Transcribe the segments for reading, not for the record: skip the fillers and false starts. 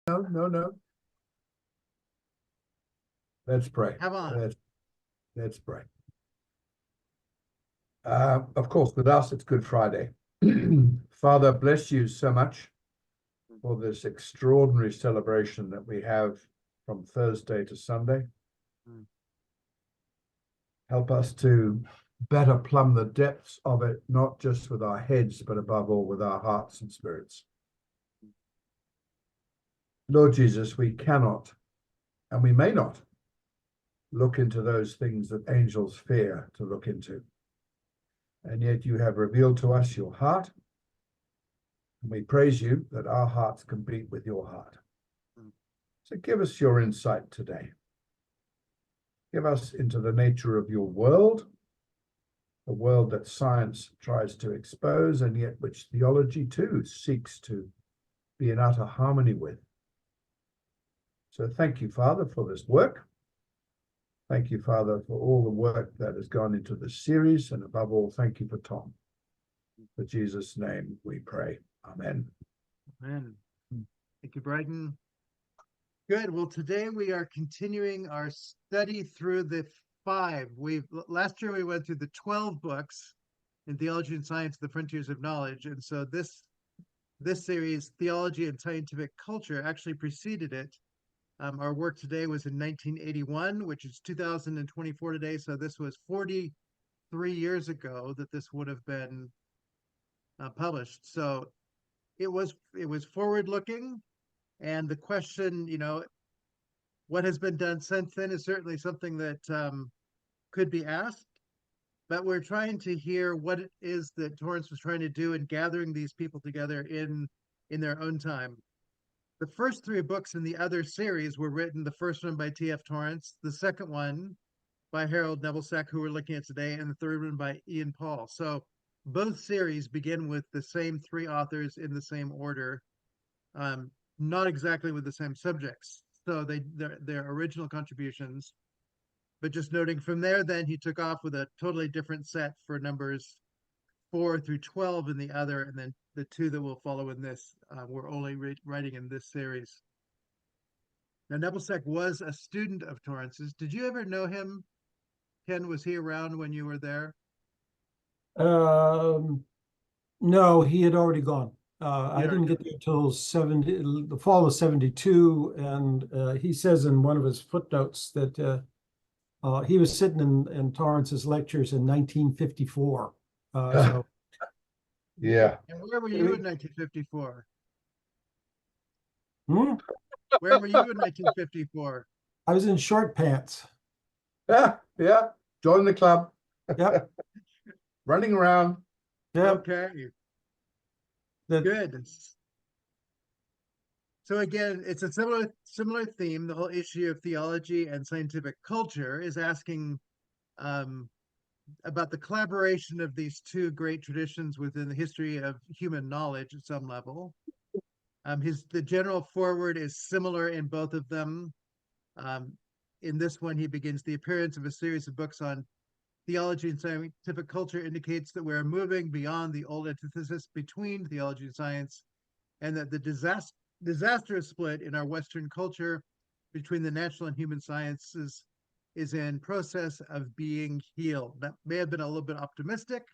No. Let's pray. Have on. Let's pray. Of course, with us, it's Good Friday. Father, bless you so much for this extraordinary celebration that we have from Thursday to Sunday. Help us to better plumb the depths of it, not just with our heads, but above all with our hearts and spirits. Lord Jesus, we cannot, and we may not, look into those things that angels fear to look into. And yet you have revealed to us your heart, and we praise you that our hearts can beat with your heart. So give us your insight today. Give us into the nature of your world, a world that science tries to expose, and yet which theology too seeks to be in utter harmony with. So thank you, Father, for this work. Thank you, Father, for all the work that has gone into this series, and above all, thank you for Tom. For Jesus' name we pray. Amen. Amen. Thank you, Brighton. Good. Well, today we are continuing our study through the 5. Last year we went through the 12 books in Theology and Science, the Frontiers of Knowledge, and so this series, Theology and Scientific Culture, actually preceded it. Our work today was in 1981, which is 2024 today, so this was 43 years ago that this would have been published. So it was forward-looking. And the question, what has been done since then is certainly something that could be asked. But we're trying to hear what it is that Torrance was trying to do in gathering these people together in their own time. The first 3 books in the other series were written, the first one by T.F. Torrance, the second one by Harold Nebelsick, who we're looking at today, and the third one by Ian Paul. So both series begin with the same 3 authors in the same order. Not exactly with the same subjects. So their original contributions, but just noting from there, then he took off with a totally different set for numbers 4 through 12 in the other, and then the 2 that will follow in this, we're only writing in this series. Now, Nebelsick was a student of Torrance's. Did you ever know him? Ken, was he around when you were there? No, he had already gone. I didn't get there till the fall of 72, and he says in one of his footnotes that he was sitting in Torrance's lectures in 1954. So yeah. And where were you in 1954? Where were you in 1954? I was in short pants. Yeah. Join the club. Yeah. Running around. Yeah. Okay. Good. So again, it's a similar theme. The whole issue of theology and scientific culture is asking about the collaboration of these 2 great traditions within the history of human knowledge at some level. The general foreword is similar in both of them. In this one, he begins, the appearance of a series of books on theology and scientific culture indicates that we're moving beyond the old antithesis between theology and science, and that the disastrous split in our Western culture between the natural and human sciences is in process of being healed. That may have been a little bit optimistic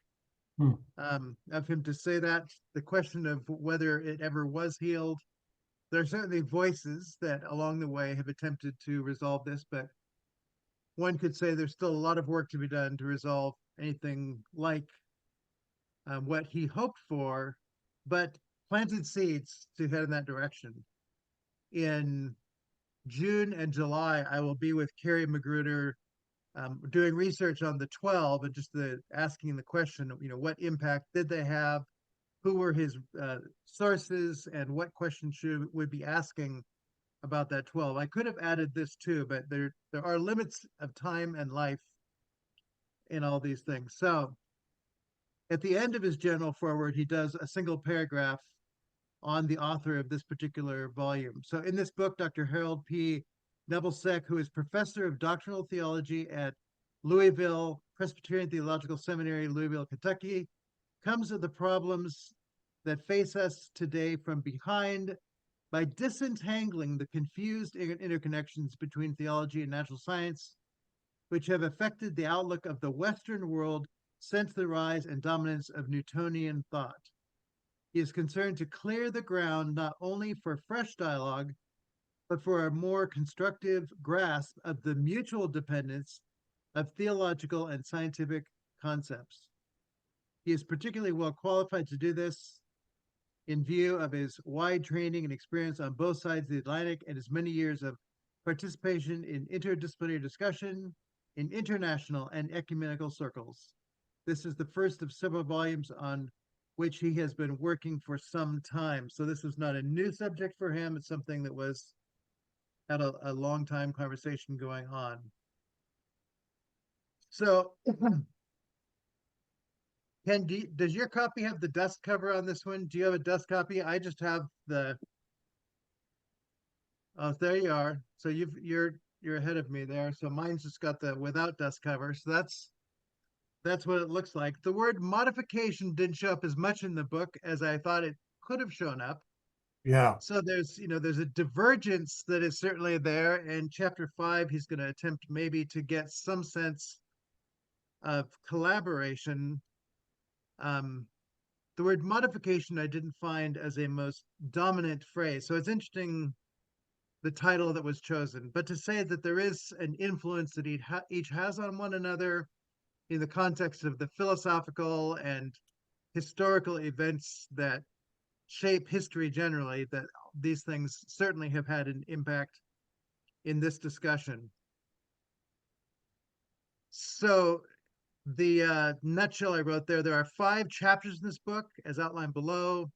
of him to say that. The question of whether it ever was healed, there are certainly voices that along the way have attempted to resolve this, but one could say there's still a lot of work to be done to resolve anything like what he hoped for, but planted seeds to head in that direction. In June and July, I will be with Carrie Magruder doing research on the 12 and just asking the question, what impact did they have? Who were his sources, and what questions would be asking about that 12? I could have added this too, but there are limits of time and life in all these things. So at the end of his general foreword, he does a single paragraph on the author of this particular volume. So in this book, Dr. Harold P. Nebelsick, who is professor of doctrinal theology at Louisville Presbyterian Theological Seminary, Louisville, Kentucky, comes at the problems that face us today from behind by disentangling the confused interconnections between theology and natural science, which have affected the outlook of the Western world since the rise and dominance of Newtonian thought. He is concerned to clear the ground not only for fresh dialogue, but for a more constructive grasp of the mutual dependence of theological and scientific concepts. He is particularly well qualified to do this in view of his wide training and experience on both sides of the Atlantic and his many years of participation in interdisciplinary discussion in international and ecumenical circles. This is the first of several volumes on which he has been working for some time. So this was not a new subject for him. It's something that had a long time conversation going on. So Ken, does your copy have the dust cover on this one? Do you have a dust copy? I just have the. Oh, there you are. So you're ahead of me there. So mine's just got the without dust cover. So that's what it looks like. The word modification didn't show up as much in the book as I thought it could have shown up. Yeah. So there's a divergence that is certainly there. And chapter 5, he's going to attempt maybe to get some sense of collaboration. The word modification I didn't find as a most dominant phrase. So it's interesting the title that was chosen, but to say that there is an influence that each has on one another in the context of the philosophical and historical events that shape history generally, that these things certainly have had an impact in this discussion. So the nutshell I wrote there are 5 chapters in this book, as outlined below.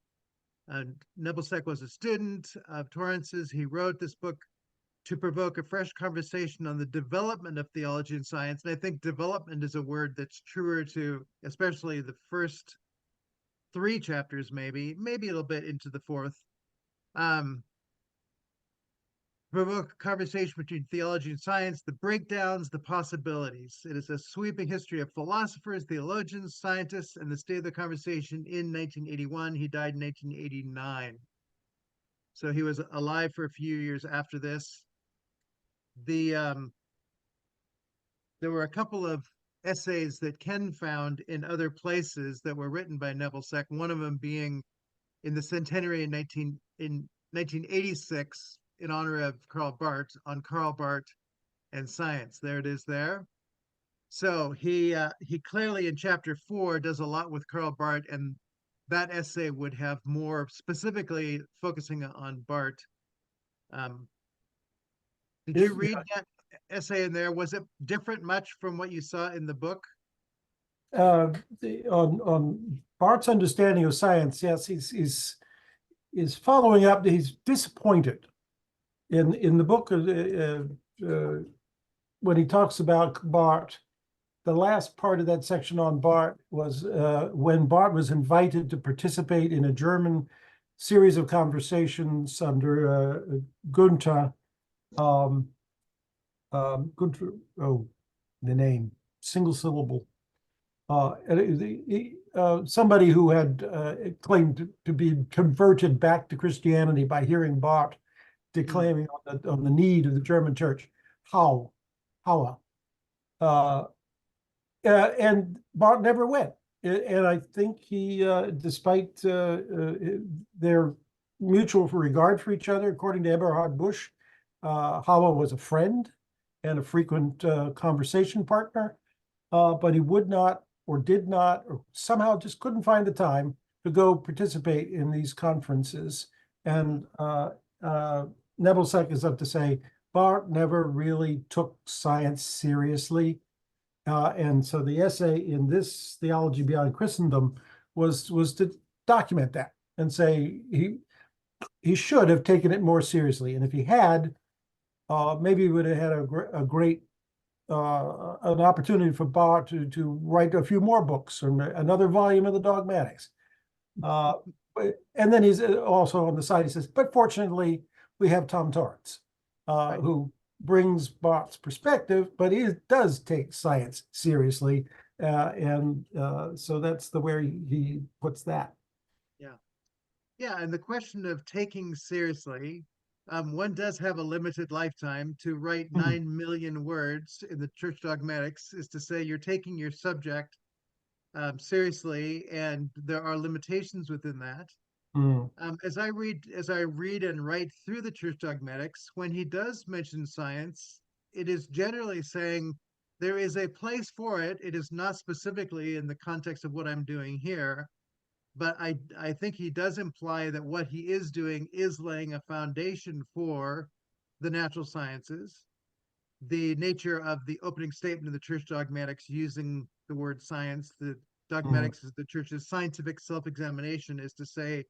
Nebelsick was a student of Torrance's. He wrote this book to provoke a fresh conversation on the development of theology and science. And I think development is a word that's truer to especially the first 3 chapters, maybe a little bit into the 4th. Provoke a conversation between theology and science, the breakdowns, the possibilities. It is a sweeping history of philosophers, theologians, scientists, and the state of the conversation in 1981. He died in 1989. So he was alive for a few years after this. There were a couple of essays that Ken found in other places that were written by Nebelsick, one of them being in the centenary in 1986 in honor of Karl Barth, on Karl Barth and science. There it is there. So he clearly in chapter 4 does a lot with Karl Barth, and that essay would have more specifically focusing on Barth. Did you read that essay in there? Was it different much from what you saw in the book? On Barth's understanding of science, yes, he's following up. He's disappointed in the book when he talks about Barth. The last part of that section on Barth was when Barth was invited to participate in a German series of conversations under Gunther. Gunther, the name, single syllable. Somebody who had claimed to be converted back to Christianity by hearing Barth declaiming on the need of the German church. And Barth never went. And I think he, despite their mutual regard for each other, according to Eberhard Busch, Hawa was a friend and a frequent conversation partner, but he would not or did not or somehow just couldn't find the time to go participate in these conferences. And Nebelsick is up to say Barth never really took science seriously. And so the essay in this Theology Beyond Christendom was to document that and say he should have taken it more seriously. And if he had, maybe he would have had a great an opportunity for Barth to write a few more books or another volume of the Dogmatics. And then he's also on the side, he says, but fortunately, we have Tom Torrance, who brings Barth's perspective, but he does take science seriously. So that's the way he puts that. Yeah. Yeah, and the question of taking seriously, one does have a limited lifetime. To write 9 million words in the church dogmatics is to say you're taking your subject seriously, and there are limitations within that. As I read and write through the church dogmatics, when he does mention science, it is generally saying there is a place for it. It is not specifically in the context of what I'm doing here, but I think he does imply that what he is doing is laying a foundation for the natural sciences. The nature of the opening statement of the church dogmatics using the word science, the dogmatics is the church's scientific self-examination, is to say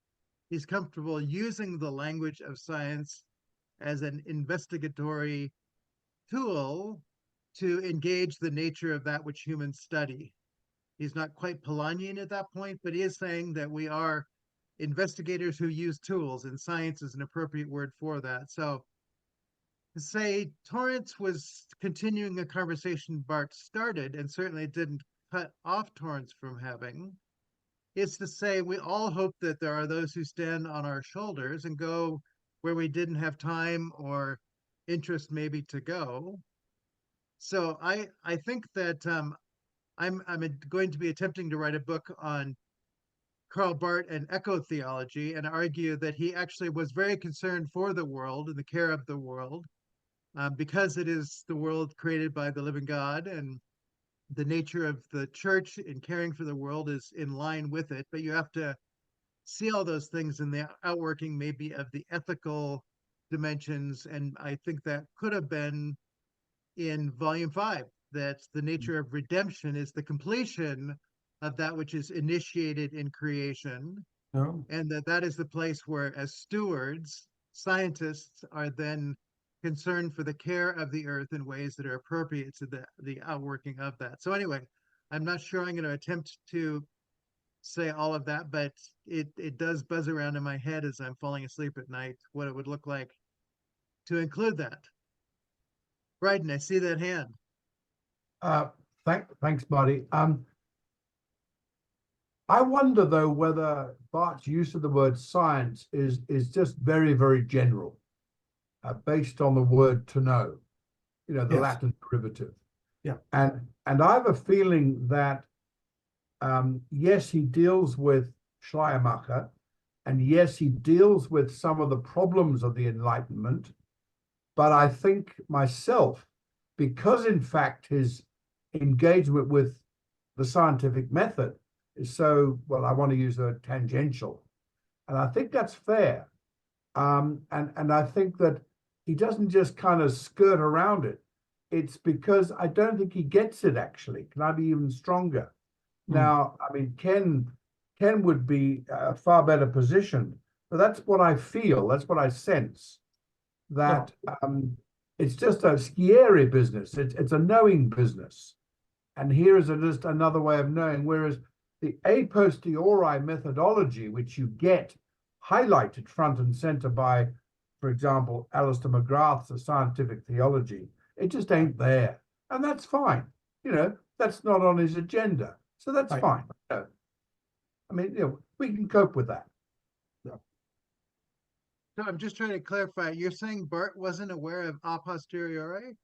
he's comfortable using the language of science as an investigatory tool to engage the nature of that which humans study. He's not quite Polanyian at that point, but he is saying that we are investigators who use tools, and science is an appropriate word for that. So to say Torrance was continuing a conversation Bart started, and certainly didn't cut off Torrance from having, is to say we all hope that there are those who stand on our shoulders and go where we didn't have time or interest maybe to go. So I think that I'm going to be attempting to write a book on Karl Barth and eco-theology, and argue that he actually was very concerned for the world and the care of the world, because it is the world created by the living God, and the nature of the church in caring for the world is in line with it. But you have to see all those things in the outworking maybe of the ethical dimensions, and I think that could have been in volume 5, that the nature of redemption is the completion of that which is initiated in creation, and that is the place where, as stewards, scientists are then concerned for the care of the earth in ways that are appropriate to the outworking of that. So anyway, I'm not sure I'm going to attempt to say all of that, but it does buzz around in my head as I'm falling asleep at night, what it would look like to include that. Bryden, I see that hand. Thanks, Marty. I wonder though whether Bart's use of the word science is just very, very general, based on the word to know, the Latin derivative. Yeah. And I have a feeling that yes, he deals with Schleiermacher, and yes, he deals with some of the problems of the Enlightenment, but I think myself, because in fact his engagement with the scientific method is so, well, I want to use the word tangential, and I think that's fair. And I think that he doesn't just kind of skirt around it. It's because I don't think he gets it, actually. Can I be even stronger? Now, I mean, Ken would be far better positioned, but that's what I feel. That's what I sense. That it's just a scary business. It's a knowing business. And here is just another way of knowing, whereas the a posteriori methodology, which you get highlighted front and center by, for example, Alistair McGrath's The Scientific Theology, it just ain't there. And that's fine. That's not on his agenda. So that's fine. I mean, we can cope with that. So I'm just trying to clarify. You're saying Bart wasn't aware of a posteriori?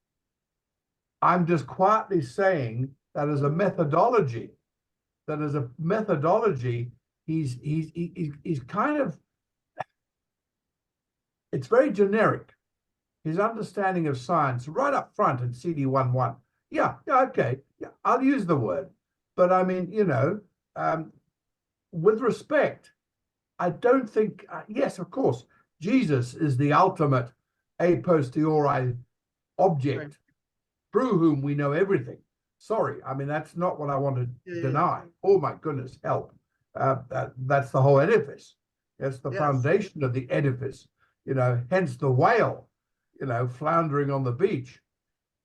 I'm just quietly saying that as a methodology, he's kind of, it's very generic. His understanding of science right up front in CD11. Yeah, okay. Yeah, I'll use the word. But I mean, with respect, I don't think, yes, of course, Jesus is the ultimate a posteriori object through whom we know everything. Sorry, I mean, that's not what I want to deny. Oh my goodness, help. That's the whole edifice. That's the foundation of the edifice, hence the whale, floundering on the beach.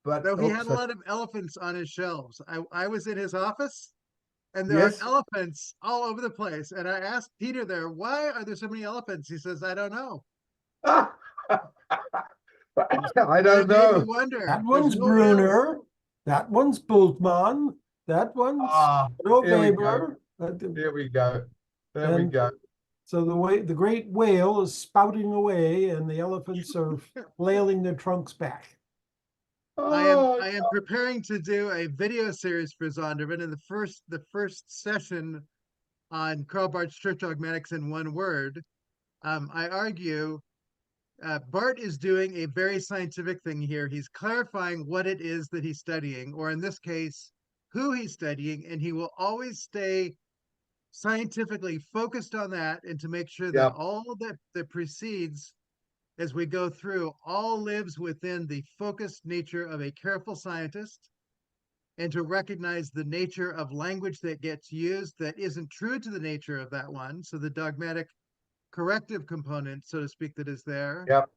But he had a lot of elephants on his shelves. I was in his office, and there are elephants all over the place. And I asked Peter there, why are there so many elephants? He says, I don't know. I don't know. Made me wonder. That one's Brunner. That one's Bultmann. That one's Here we Weber. go. There we go. So the great whale is spouting away, and the elephants are flailing their trunks back. Oh, I am preparing to do a video series for Zondervan, and the first session on Karl Barth's Church Dogmatics in one word. I argue Barth is doing a very scientific thing here. He's clarifying what it is that he's studying, or in this case, who he's studying, and he will always stay scientifically focused on that, and to make sure that Yep. all that precedes as we go through all lives within the focused nature of a careful scientist, and to recognize the nature of language that gets used that isn't true to the nature of that one. So the dogmatic corrective component, so to speak, that is there Yep.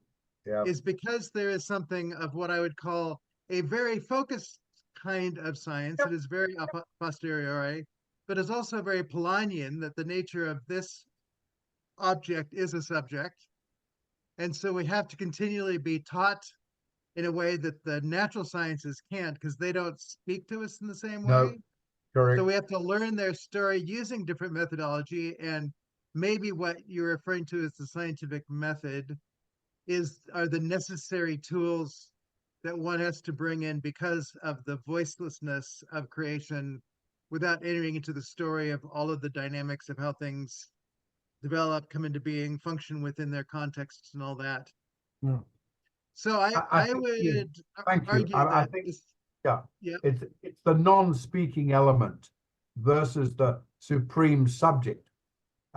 Yep. is because there is something of what I would call a very focused kind of science that is very a posteriori, but is also very Polanyian, that the nature of this object is a subject. And so we have to continually be taught in a way that the natural sciences can't, because they don't speak to us in the same No, way. correct. So we have to learn their story using different methodology, and maybe what you're referring to as the scientific method are the necessary tools that one has to bring in because of the voicelessness of creation, without entering into the story of all of the dynamics of how things develop, come into being, function within their contexts and all that. Yeah. So I I think would thank you. argue I that think this, yeah, yeah, it's the non-speaking element versus the supreme subject,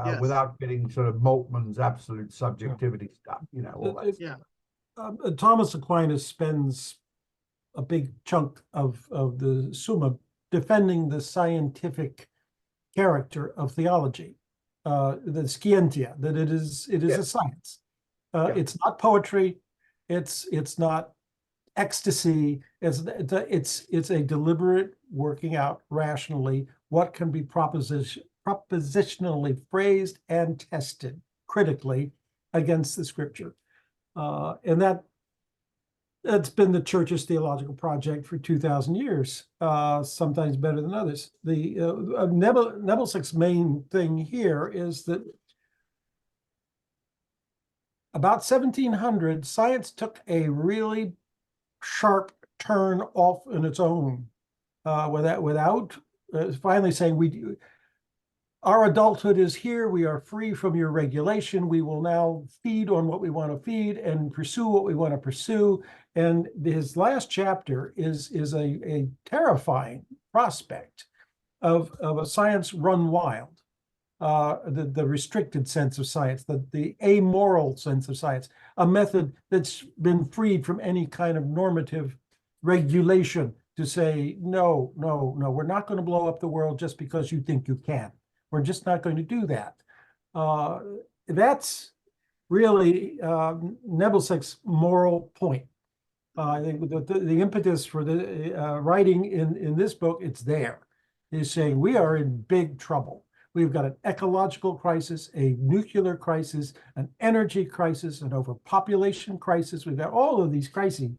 yes, without getting sort of Moltmann's absolute subjectivity stuff, all that. yeah, Thomas Aquinas spends a big chunk of the Summa defending the scientific character of theology, the scientia, that it is Yes. a science. Yeah. It's not poetry, it's not ecstasy. It's a deliberate working out rationally what can be propositionally phrased and tested critically against the scripture. And that's been the church's theological project for 2,000 years, sometimes better than others. The Nebelsick's main thing here is that about 1700, science took a really sharp turn off in its own, without finally saying, our adulthood is here. We are free from your regulation. We will now feed on what we want to feed and pursue what we want to pursue. And his last chapter is a terrifying prospect of a science run wild, the restricted sense of science, the amoral sense of science, a method that's been freed from any kind of normative regulation to say, no, we're not going to blow up the world just because you think you can. We're just not going to do that. That's really Nebelsick's moral point. I think the impetus for the writing in this book, it's there. He's saying we are in big trouble. We've got an ecological crisis, a nuclear crisis, an energy crisis, an overpopulation crisis. We've got all of these crises.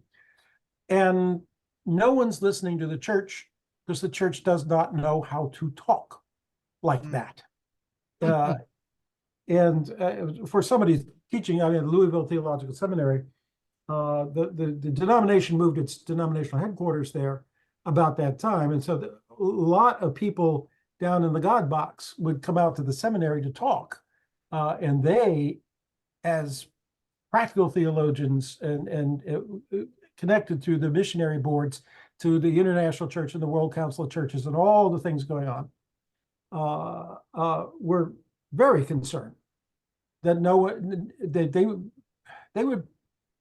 And no one's listening to the church because the church does not know how to talk like that. And for somebody teaching out in Louisville Theological Seminary, the denomination moved its denominational headquarters there about that time. And so a lot of people down in the God box would come out to the seminary to talk. And they, as practical theologians and connected through the missionary boards to the International Church and the World Council of Churches and all the things going on, were very concerned that they would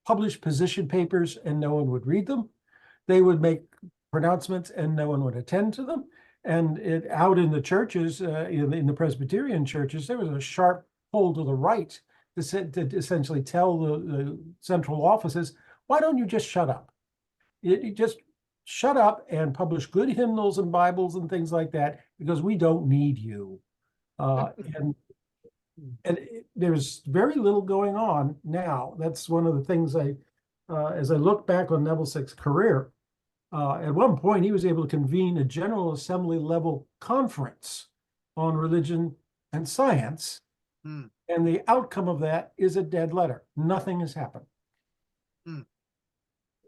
publish position papers and no one would read them. They would make pronouncements and no one would attend to them. And out in the churches, in the Presbyterian churches, there was a sharp pull to the right to essentially tell the central offices, why don't you just shut up? You just shut up and publish good hymnals and Bibles and things like that, because we don't need you. And there's very little going on now. That's one of the things as I look back on Nebelsick's career, at one point he was able to convene a General Assembly level conference on religion and science And the outcome of that is a dead letter. Nothing has happened. Hmm.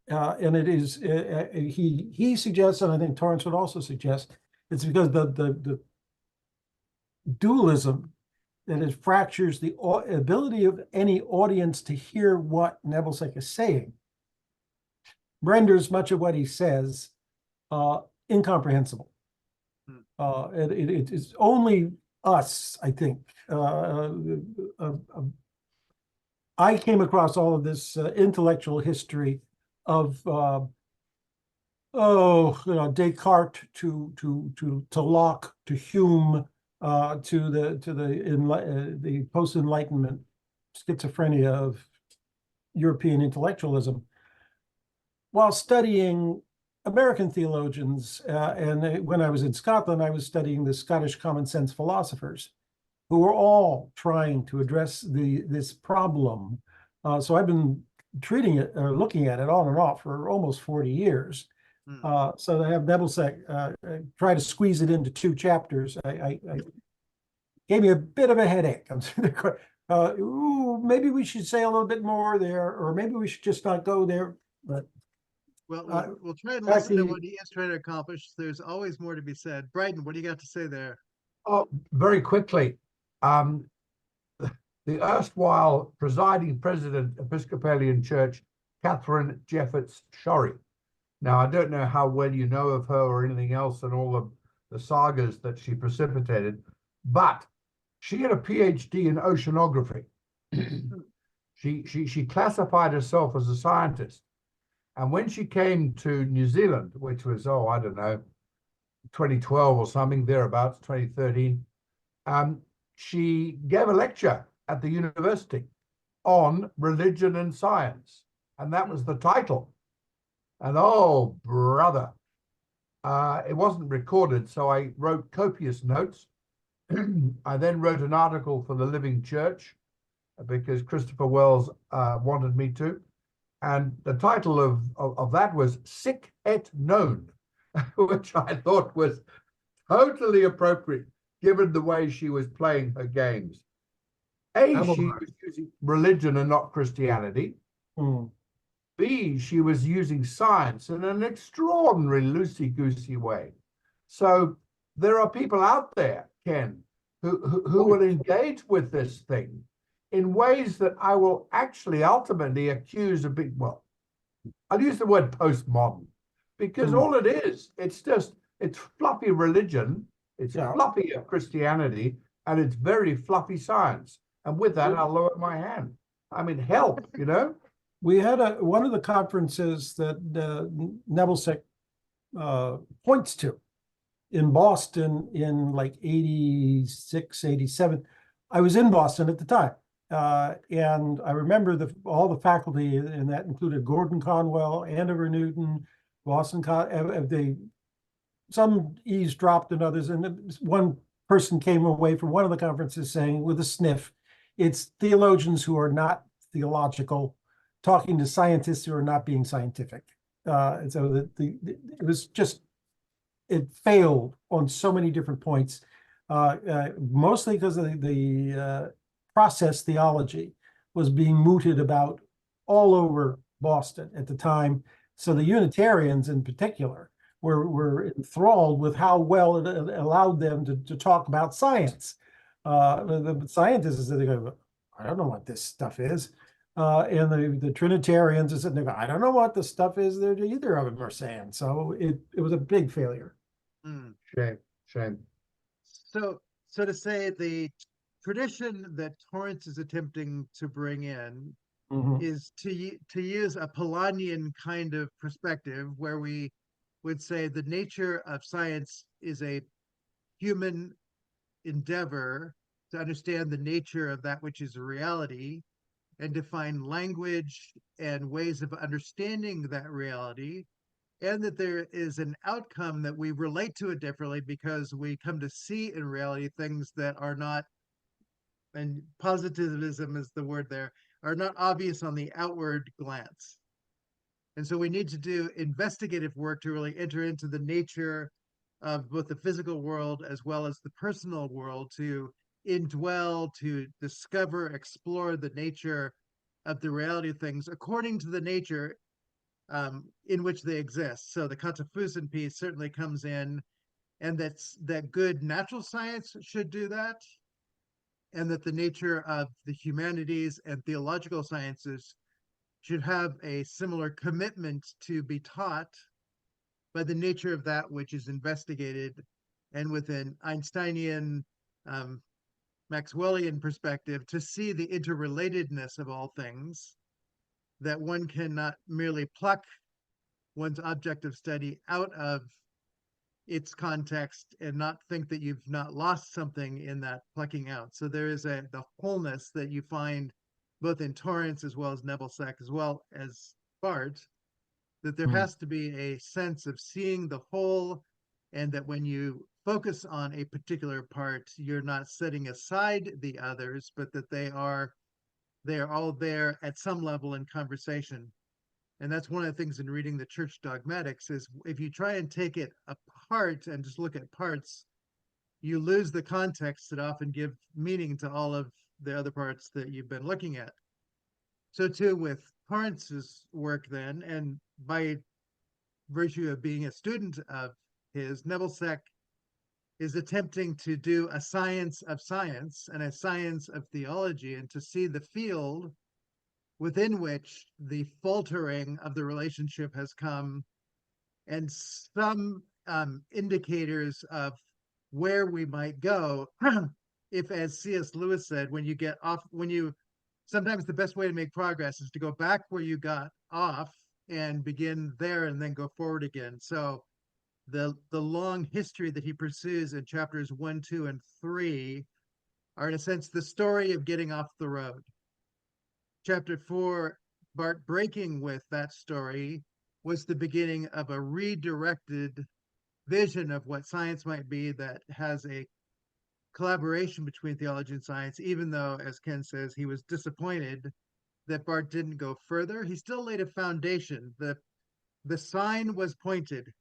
And it is, he suggests, and I think Torrance would also suggest, it's because the dualism that it fractures the ability of any audience to hear what Nebelsick is saying, renders much of what he says incomprehensible. It is only us, I think. I came across all of this intellectual history of Descartes to Locke to Hume to the post-Enlightenment schizophrenia of European intellectualism, while studying American theologians. And when I was in Scotland, I was studying the Scottish common sense philosophers, who were all trying to address this problem. So I've been treating it or looking at it on and off for almost 40 years. So they have Nebelsick try to squeeze it into 2 chapters. I gave me a bit of a headache. I'm maybe we should say a little bit more there, or maybe we should just not go there. But we'll try and listen to what he is trying to accomplish. There's always more to be said. Bryden, what do you got to say there? Oh, very quickly. The erstwhile presiding president, Episcopalian Church, Catherine Jefferts Shorey. Now, I don't know how well you know of her or anything else and all of the sagas that she precipitated, but she had a PhD in oceanography. She classified herself as a scientist. And when she came to New Zealand, which was, I don't know, 2012 or something, thereabouts, 2013, she gave a lecture at the university on religion and science. And that was the title. And oh, brother, it wasn't recorded, so I wrote copious notes. I then wrote an article for the Living Church because Christopher Wells wanted me to. And the title of that was Sic et Non, which I thought was totally appropriate given the way she was playing her games. She was using religion and not Christianity. B, she was using science in an extraordinary loosey-goosey way. So there are people out there, Ken, who will engage with this thing in ways that I will actually ultimately accuse of being, well, I'll use the word postmodern, because all it is, it's fluffy religion, it's fluffy Christianity, and it's very fluffy science. And with that, I'll lower my hand. I mean, help, you know? We had one of the conferences that Nebelsick points to in Boston in like 86, 87. I was in Boston at the time. And I remember all the faculty, and that included Gordon Conwell, Andover Newton, some eavesdropped and others. And one person came away from one of the conferences saying with a sniff, it's theologians who are not theological talking to scientists who are not being scientific. And so it was just, it failed on so many different points, mostly because of the process theology was being mooted about all over Boston at the time. So the Unitarians in particular were enthralled with how well it allowed them to talk about science. The scientists, they go, I don't know what this stuff is. And the Trinitarians are sitting there, I don't know what the stuff is that either of them are saying. So it was a big failure. Shame. So to say the tradition that Torrance is attempting to bring in is to use a Polanyian kind of perspective, where we would say the nature of science is a human endeavor to understand the nature of that which is a reality, and to find language and ways of understanding that reality, and that there is an outcome that we relate to it differently because we come to see in reality things that are not, and positivism is the word there, are not obvious on the outward glance. And so we need to do investigative work to really enter into the nature of both the physical world as well as the personal world, to indwell, to discover, explore the nature of the reality of things according to the nature in which they exist. So the Katafusan piece certainly comes in, and that good natural science should do that, and that the nature of the humanities and theological sciences should have a similar commitment to be taught by the nature of that which is investigated, and within Einsteinian, Maxwellian perspective, to see the interrelatedness of all things, that one cannot merely pluck one's object of study out of its context and not think that you've not lost something in that plucking out. So there is the wholeness that you find both in Torrance as well as Nebelsick as well as Bart, that there has to be a sense of seeing the whole, and that when you focus on a particular part, you're not setting aside the others, but that they are all there at some level in conversation. And that's one of the things in reading the church dogmatics, is if you try and take it apart and just look at parts, you lose the context that often give meaning to all of the other parts that you've been looking at. So too with Torrance's work then, and by virtue of being a student of his, Nebelsick is attempting to do a science of science and a science of theology, and to see the field within which the faltering of the relationship has come, and some indicators of where we might go. If, as C.S. Lewis said, sometimes the best way to make progress is to go back where you got off and begin there and then go forward again. So the long history that he pursues in chapters 1, 2, and 3 are in a sense the story of getting off the road. Chapter 4, Bart breaking with that story, was the beginning of a redirected vision of what science might be, that has a collaboration between theology and science, even though, as Ken says, he was disappointed that Bart didn't go further. He still laid a foundation. The sign was pointed.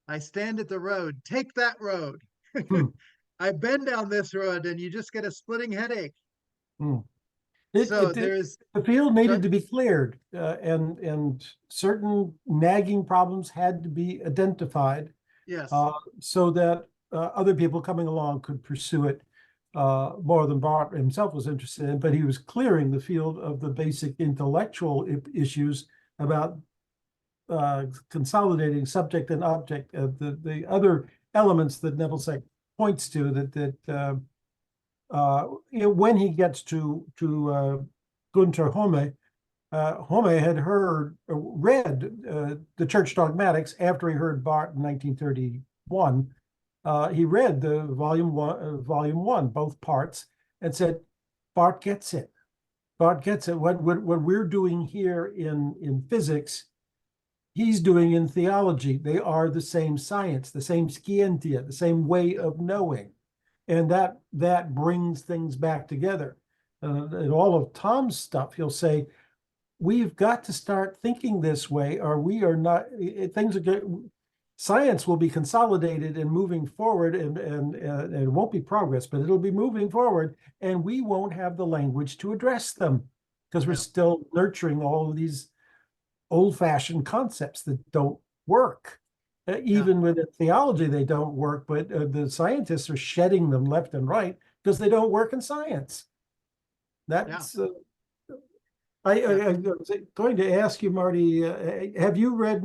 I stand at the road, take that road. I've been down this road and you just get a splitting headache. The field needed to be cleared, and certain nagging problems had to be identified. Yes. So that other people coming along could pursue it more than Bart himself was interested in, but he was clearing the field of the basic intellectual issues about consolidating subject and object, the other elements that Nebelsick points to, that when he gets to Gunther Home, Home had read the church dogmatics after he heard Bart in 1931. He read the volume one, both parts, and said, Bart gets it. Bart gets it. What we're doing here in physics, he's doing in theology. They are the same science, the same scientia, the same way of knowing. And that brings things back together. In all of Tom's stuff, he'll say, we've got to start thinking this way, or we are not, things are good. Science will be consolidated and moving forward, and it won't be progress, but it'll be moving forward, and we won't have the language to address them because we're still nurturing all of these old-fashioned concepts that don't work. Even with theology, they don't work, but the scientists are shedding them left and right because they don't work in science. That's I was going to ask you, Marty, have you read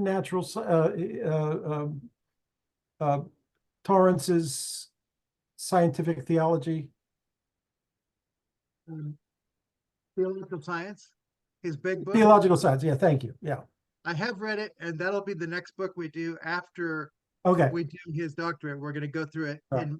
Torrance's Scientific Theology? Theological Science, his big book? Theological Science, yeah, thank you, yeah. I have read it, and that'll be the next book we do after we do his doctorate. We're going to go through it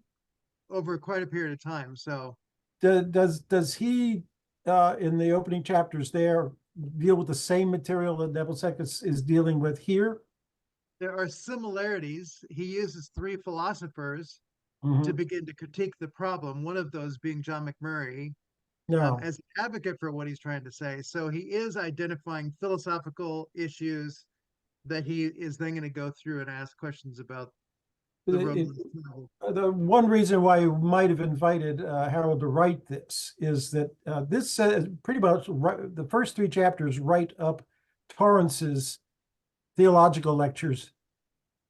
over quite a period of time. So does he, in the opening chapters there, deal with the same material that Nebelsick is dealing with here? There are similarities. He uses three philosophers to begin to critique the problem, one of those being John McMurray, as an advocate for what he's trying to say. So he is identifying philosophical issues that he is then going to go through and ask questions about the it- Roman numeral. the one reason why you might have invited Harold to write this is that this says pretty much the first three chapters write up Torrance's theological lectures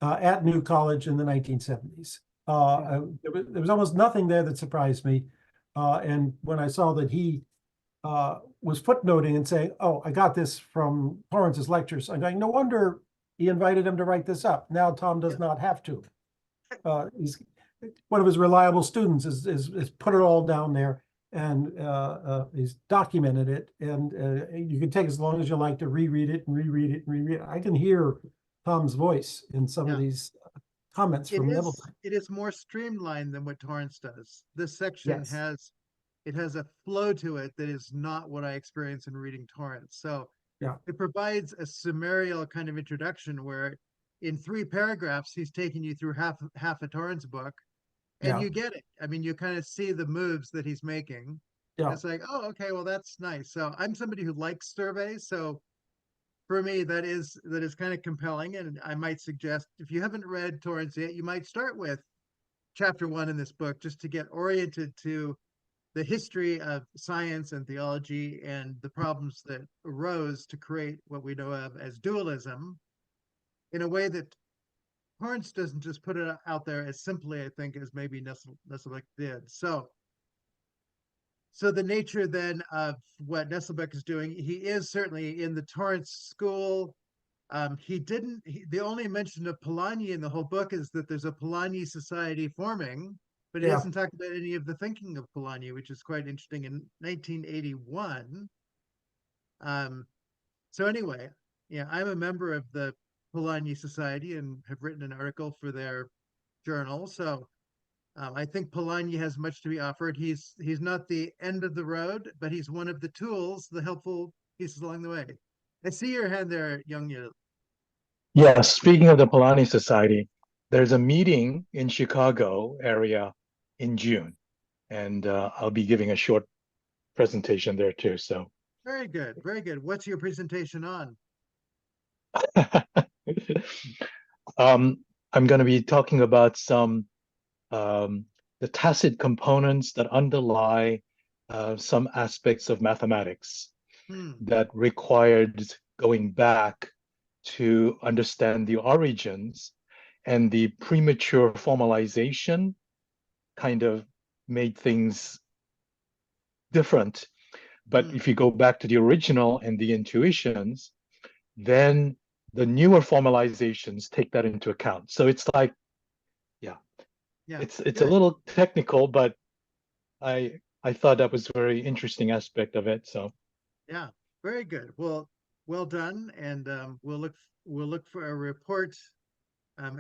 at New College in the 1970s. There was almost nothing there that surprised me. And when I saw that he was footnoting and saying, "Oh, I got this from Torrance's lectures," I'm going, no wonder he invited him to write this up. Now Tom does not have to. He's one of his reliable students is put it all down there, and he's documented it, and you can take as long as you like to reread it and reread it and reread it. I can hear Tom's voice in some of these comments from Nebelsick. It is more streamlined than what Torrance does. This section Yes. has a flow to it that is not what I experience in reading Torrance. So Yeah. it provides a summarial kind of introduction where in 3 paragraphs, he's taking you through half a Torrance book, and Yeah. you get it. I mean, you kind of see the moves that he's making. Yeah. It's like, oh, okay, well, that's nice. So I'm somebody who likes surveys. So for me, that is kind of compelling. And I might suggest if you haven't read Torrance yet, you might start with chapter 1 in this book just to get oriented to the history of science and theology and the problems that arose to create what we know of as dualism in a way that Torrance doesn't just put it out there as simply, I think, as maybe Nebelsick did. So the nature then of what Nebelsick is doing, he is certainly in the Torrance school. The only mention of Polanyi in the whole book is that there's a Polanyi society forming, but he doesn't talk about any of the thinking of Polanyi, which is quite interesting in 1981. So anyway, yeah, I'm a member of the Polanyi Society and have written an article for their journal. So I think Polanyi has much to be offered. He's not the end of the road, but he's one of the tools, the helpful pieces along the way. I see your hand there, young you. Yes, speaking of the Polanyi Society, there's a meeting in Chicago area in June, and I'll be giving a short presentation there too. So Very good, very good. What's your presentation on? I'm going to be talking about some the tacit components that underlie some aspects of mathematics that required going back to understand the origins, and the premature formalization kind of made things different. But if you go back to the original and the intuitions, then the newer formalizations take that into account. So it's like, it's a little technical, but I thought that was a very interesting aspect of it. So yeah, very good. Well done, and we'll look for a report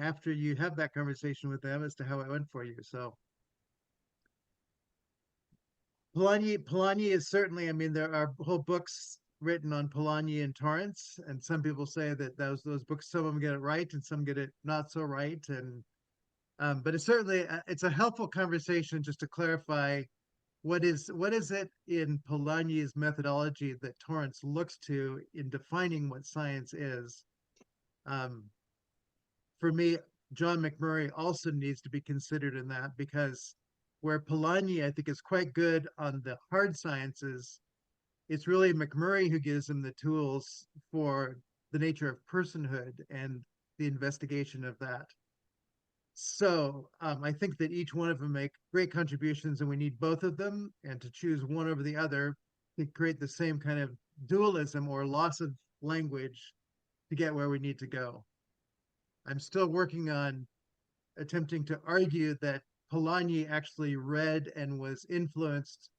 after you have that conversation with them as to how it went for you. So Polanyi is certainly, I mean, there are whole books written on Polanyi and Torrance, and some people say that those books, some of them get it right and some get it not so right. And but it's certainly it's a helpful conversation just to clarify what is it in Polanyi's methodology that Torrance looks to in defining what science is. For me, John McMurray also needs to be considered in that, because where Polanyi, I think, is quite good on the hard sciences, it's really McMurray who gives him the tools for the nature of personhood and the investigation of that. So I think that each one of them make great contributions, and we need both of them, and to choose one over the other to create the same kind of dualism or loss of language to get where we need to go. I'm still working on attempting to argue that Polanyi actually read and was influenced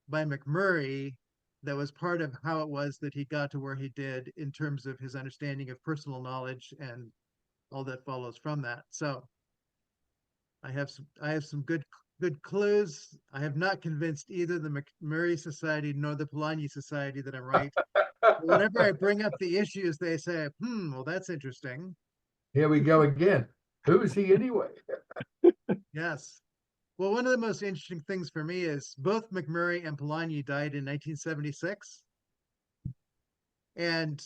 by McMurray. That was part of how it was that he got to where he did in terms of his understanding of personal knowledge and all that follows from that. So I have some good clues. I have not convinced either the McMurray Society nor the Polanyi Society that I'm right. Whenever I bring up the issues, they say, well, that's interesting. Here we go again. Who is he anyway? Yes. Well, one of the most interesting things for me is both McMurray and Polanyi died in 1976. And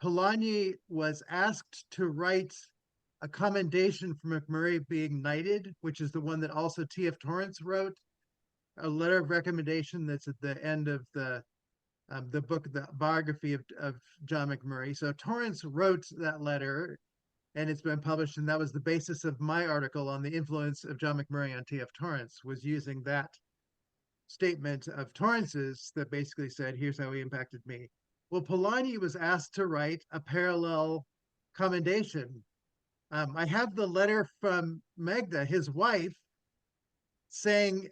Polanyi was asked to write a commendation from McMurray being knighted, which is the one that also T.F. Torrance wrote, a letter of recommendation that's at the end of the book, the biography of John McMurray. So Torrance wrote that letter, and it's been published, and that was the basis of my article on the influence of John McMurray on T.F. Torrance, was using that statement of Torrance's that basically said, here's how he impacted me. Well, Polanyi was asked to write a parallel commendation. I have the letter from Magda, his wife, saying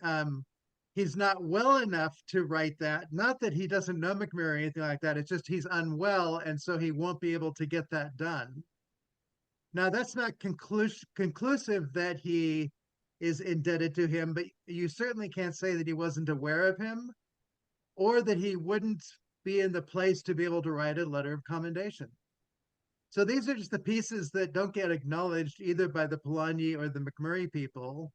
he's not well enough to write that. Not that he doesn't know McMurray or anything like that. It's just he's unwell, and so he won't be able to get that done. Now, that's not conclusive that he is indebted to him, but you certainly can't say that he wasn't aware of him or that he wouldn't be in the place to be able to write a letter of commendation. So these are just the pieces that don't get acknowledged either by the Polanyi or the McMurray people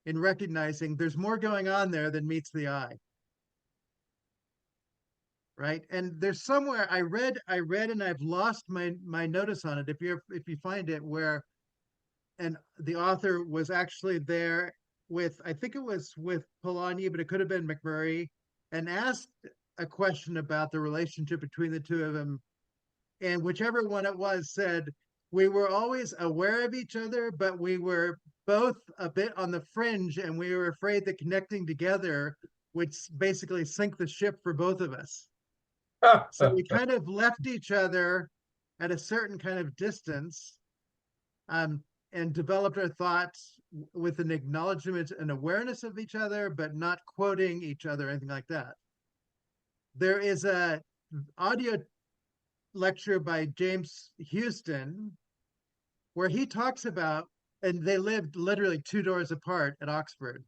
in recognizing there's more going on there than meets the eye. Right? And there's somewhere I read and I've lost my notice on it. If you find it, where the author was actually there with, I think it was with Polanyi, but it could have been McMurray, and asked a question about the relationship between the two of them. And whichever one it was said, we were always aware of each other, but we were both a bit on the fringe, and we were afraid that connecting together would basically sink the ship for both of us. So we kind of left each other at a certain kind of distance, and developed our thoughts with an acknowledgement and awareness of each other, but not quoting each other, anything like that. There is a audio lecture by James Houston where he talks about, and they lived literally 2 doors apart at Oxford.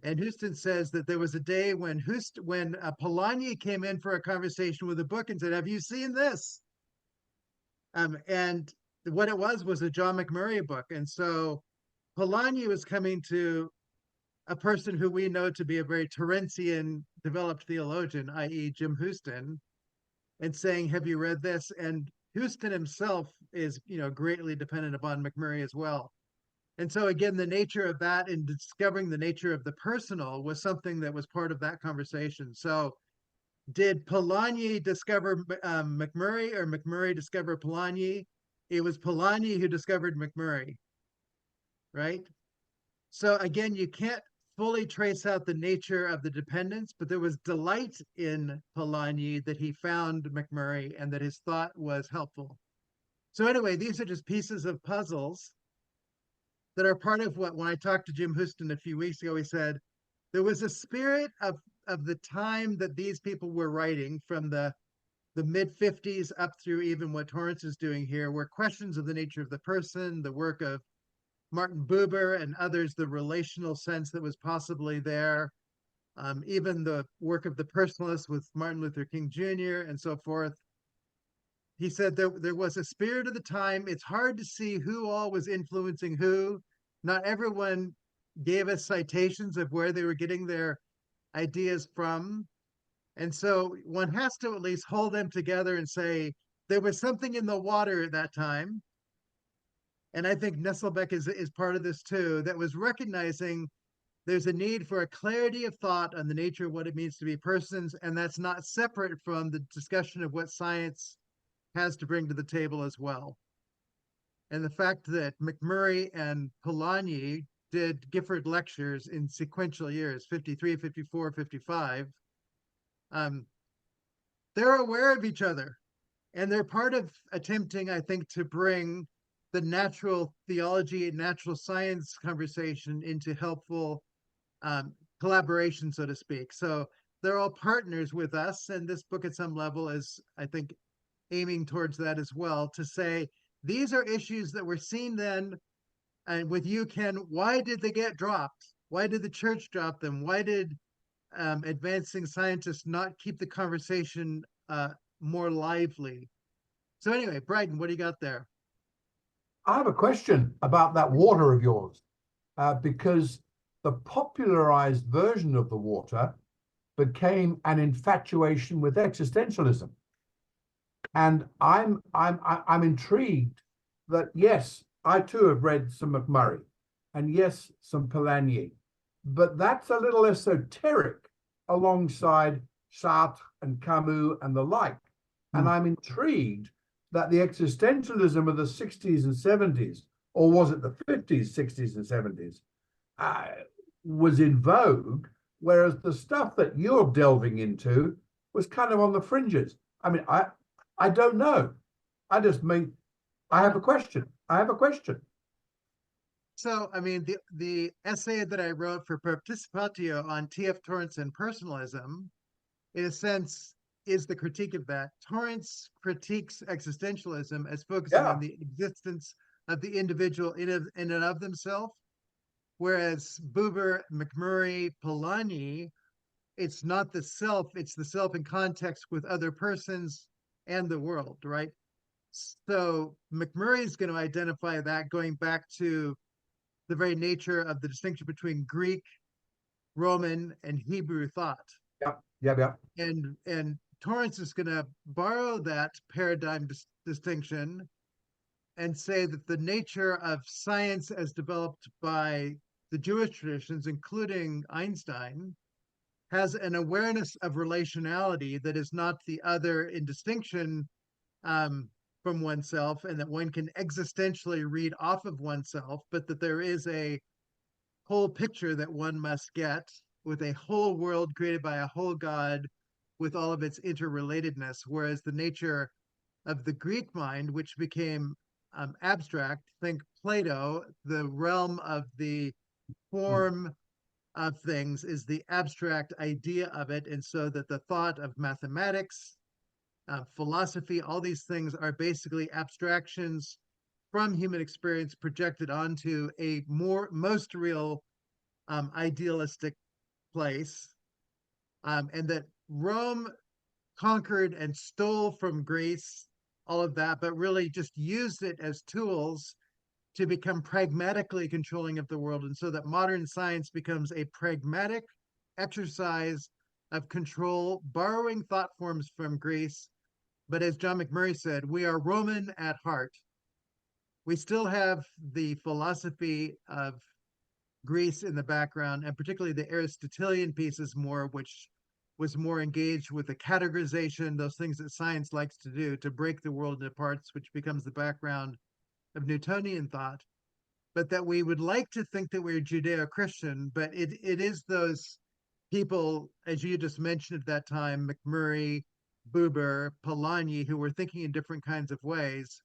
And Houston says that there was a day when Polanyi came in for a conversation with a book and said, have you seen this? And what it was a John McMurray book. And so Polanyi was coming to a person who we know to be a very Torrancean developed theologian, i.e. Jim Houston, and saying, have you read this? And Houston himself is, greatly dependent upon McMurray as well. And so again, the nature of that and discovering the nature of the personal was something that was part of that conversation. So did Polanyi discover McMurray, or McMurray discover Polanyi? It was Polanyi who discovered McMurray, right? So again, you can't fully trace out the nature of the dependence, but there was delight in Polanyi that he found McMurray and that his thought was helpful. So anyway, these are just pieces of puzzles that are part of what, when I talked to Jim Houston a few weeks ago, he said, there was a spirit of the time that these people were writing from the mid-50s up through even what Torrance is doing here, where questions of the nature of the person, the work of Martin Buber and others, the relational sense that was possibly there, even the work of the personalists with Martin Luther King Jr. and so forth. He said there was a spirit of the time. It's hard to see who all was influencing who. Not everyone gave us citations of where they were getting their ideas from. And so one has to at least hold them together and say, there was something in the water at that time. And I think Nebelsick is part of this too, that was recognizing there's a need for a clarity of thought on the nature of what it means to be persons. And that's not separate from the discussion of what science has to bring to the table as well. And the fact that McMurray and Polanyi did Gifford lectures in sequential years, 53, 54, 55, they're aware of each other. And they're part of attempting, I think, to bring the natural theology and natural science conversation into helpful collaboration, so to speak. So they're all partners with us. And this book at some level is, I think, aiming towards that as well, to say, these are issues that were seen then, and with you, Ken, why did they get dropped? Why did the church drop them? Why did advancing scientists not keep the conversation more lively? So anyway, Bryden, what do you got there? I have a question about that water of yours, because the popularized version of the water became an infatuation with existentialism. And I'm intrigued that, yes, I too have read some McMurray, and yes, some Polanyi, but that's a little esoteric alongside Sartre and Camus and the like. And I'm intrigued that the existentialism of the 60s and 70s, or was it the 50s, 60s, and 70s, was in vogue, whereas the stuff that you're delving into was kind of on the fringes. I mean, I don't know. I have a question. I have a question. So, I mean, the essay that I wrote for Participatio on T.F. Torrance and personalism, in a sense, is the critique of that. Torrance critiques existentialism as focusing on the existence of the individual in and of themselves, whereas Buber, McMurray, Polanyi, it's not the self, it's the self in context with other persons and the world, right? So McMurray is going to identify that going back to the very nature of the distinction between Greek, Roman, and Hebrew thought. Yeah. And Torrance is going to borrow that paradigm distinction and say that the nature of science as developed by the Jewish traditions, including Einstein, has an awareness of relationality that is not the other in distinction from oneself, and that one can existentially read off of oneself, but that there is a whole picture that one must get with a whole world created by a whole God with all of its interrelatedness. Whereas the nature of the Greek mind, which became abstract, think Plato, the realm of the form of things is the abstract idea of it. And so that the thought of mathematics, philosophy, all these things are basically abstractions from human experience projected onto a most real idealistic place, and that Rome conquered and stole from Greece all of that, but really just used it as tools to become pragmatically controlling of the world. And so that modern science becomes a pragmatic exercise of control, borrowing thought forms from Greece. But as John McMurray said, we are Roman at heart. We still have the philosophy of Greece in the background, and particularly the Aristotelian pieces more, which was more engaged with the categorization, those things that science likes to do to break the world into parts, which becomes the background of Newtonian thought. But that we would like to think that we're Judeo-Christian, but it is those people, as you just mentioned at that time, McMurray, Buber, Polanyi, who were thinking in different kinds of ways,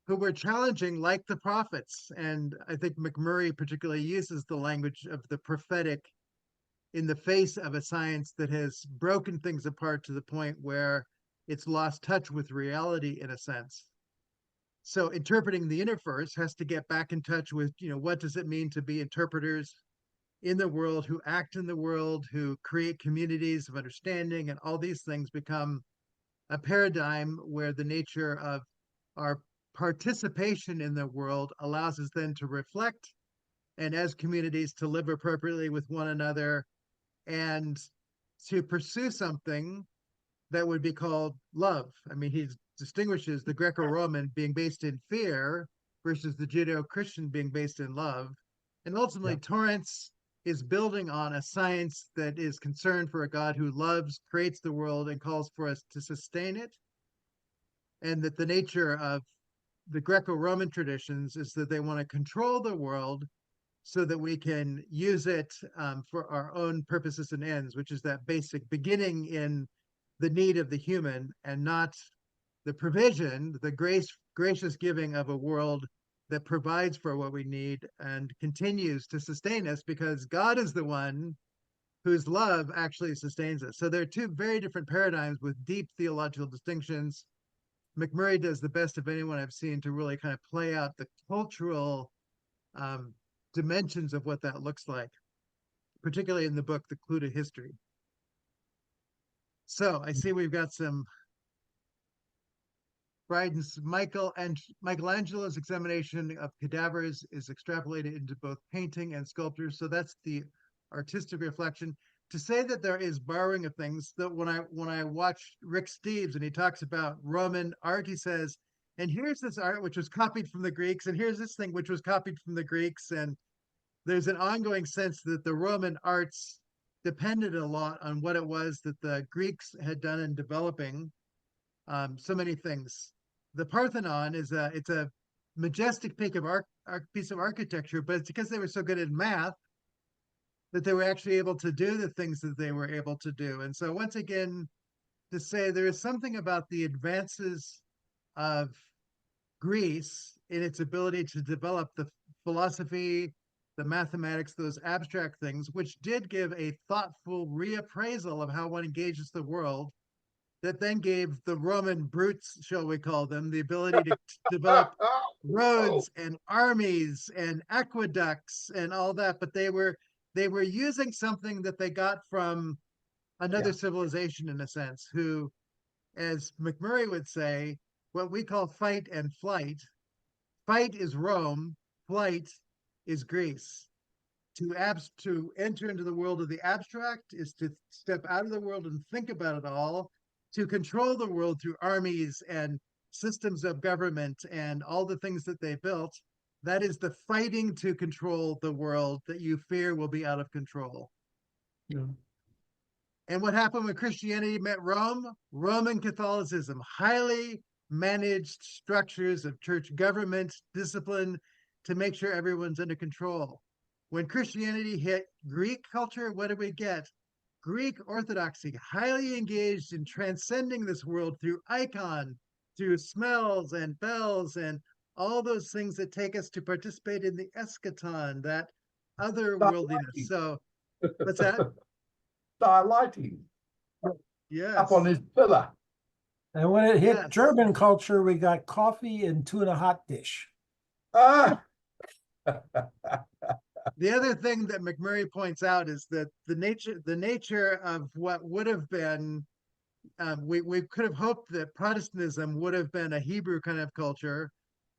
who were challenging like the prophets. And I think McMurray particularly uses the language of the prophetic in the face of a science that has broken things apart to the point where it's lost touch with reality in a sense. So interpreting the universe has to get back in touch with, what does it mean to be interpreters in the world, who act in the world, who create communities of understanding, and all these things become a paradigm where the nature of our participation in the world allows us then to reflect, and as communities to live appropriately with one another, and to pursue something that would be called love. I mean, he distinguishes the Greco-Roman being based in fear versus the Judeo-Christian being based in love. And ultimately, Torrance is building on a science that is concerned for a God who loves, creates the world, and calls for us to sustain it. And that the nature of the Greco-Roman traditions is that they want to control the world so that we can use it for our own purposes and ends, which is that basic beginning in the need of the human, and not the provision, the gracious giving of a world that provides for what we need and continues to sustain us, because God is the one whose love actually sustains us. So there are two very different paradigms with deep theological distinctions. McMurray does the best of anyone I've seen to really kind of play out the cultural dimensions of what that looks like, particularly in the book, The Clue to History. So I see we've got some Bryden's Michelangelo's examination of cadavers is extrapolated into both painting and sculpture. So that's the artistic reflection. To say that there is borrowing of things, that when I watch Rick Steves and he talks about Roman art, he says And here's this art which was copied from the Greeks, and here's this thing which was copied from the Greeks. And there's an ongoing sense that the Roman arts depended a lot on what it was that the Greeks had done in developing so many things. The Parthenon it's a majestic piece of architecture, but it's because they were so good at math that they were actually able to do the things that they were able to do. And so once again, to say there is something about the advances of Greece in its ability to develop the philosophy, the mathematics, those abstract things, which did give a thoughtful reappraisal of how one engages the world, that then gave the Roman brutes, shall we call them, the ability to develop roads and armies and aqueducts and all that. But they were using something that they got from another civilization, in a sense, who, as McMurray would say, what we call fight and flight. Fight is Rome, flight is Greece. To enter into the world of the abstract is to step out of the world and think about it all. To control the world through armies and systems of government and all the things that they built, that is the fighting to control the world that you fear will be out of control. Yeah. And what happened when Christianity met Rome? Roman Catholicism, highly managed structures of church government, discipline to make sure everyone's under control. When Christianity hit Greek culture, what did we get? Greek orthodoxy, highly engaged in transcending this world through icon, through smells and bells and all those things that take us to participate in the eschaton, that otherworldliness. So, what's that? Starlighting Yes. up on his pillar. And when it hit Yes. German culture, we got coffee and tuna hot dish. Ah, The other thing that McMurray points out is that the nature of what would have been, we could have hoped that Protestantism would have been a Hebrew kind of culture,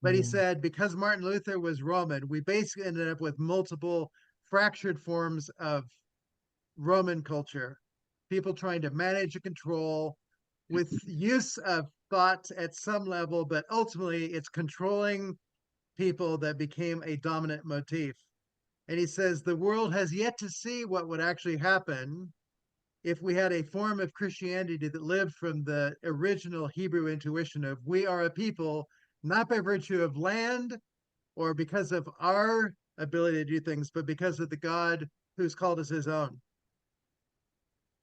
but he said because Martin Luther was Roman, we basically ended up with multiple fractured forms of Roman culture, people trying to manage and control with use of thought at some level, but ultimately it's controlling people that became a dominant motif. And he says the world has yet to see what would actually happen if we had a form of Christianity that lived from the original Hebrew intuition of we are a people, not by virtue of land or because of our ability to do things, but because of the God who's called us his own.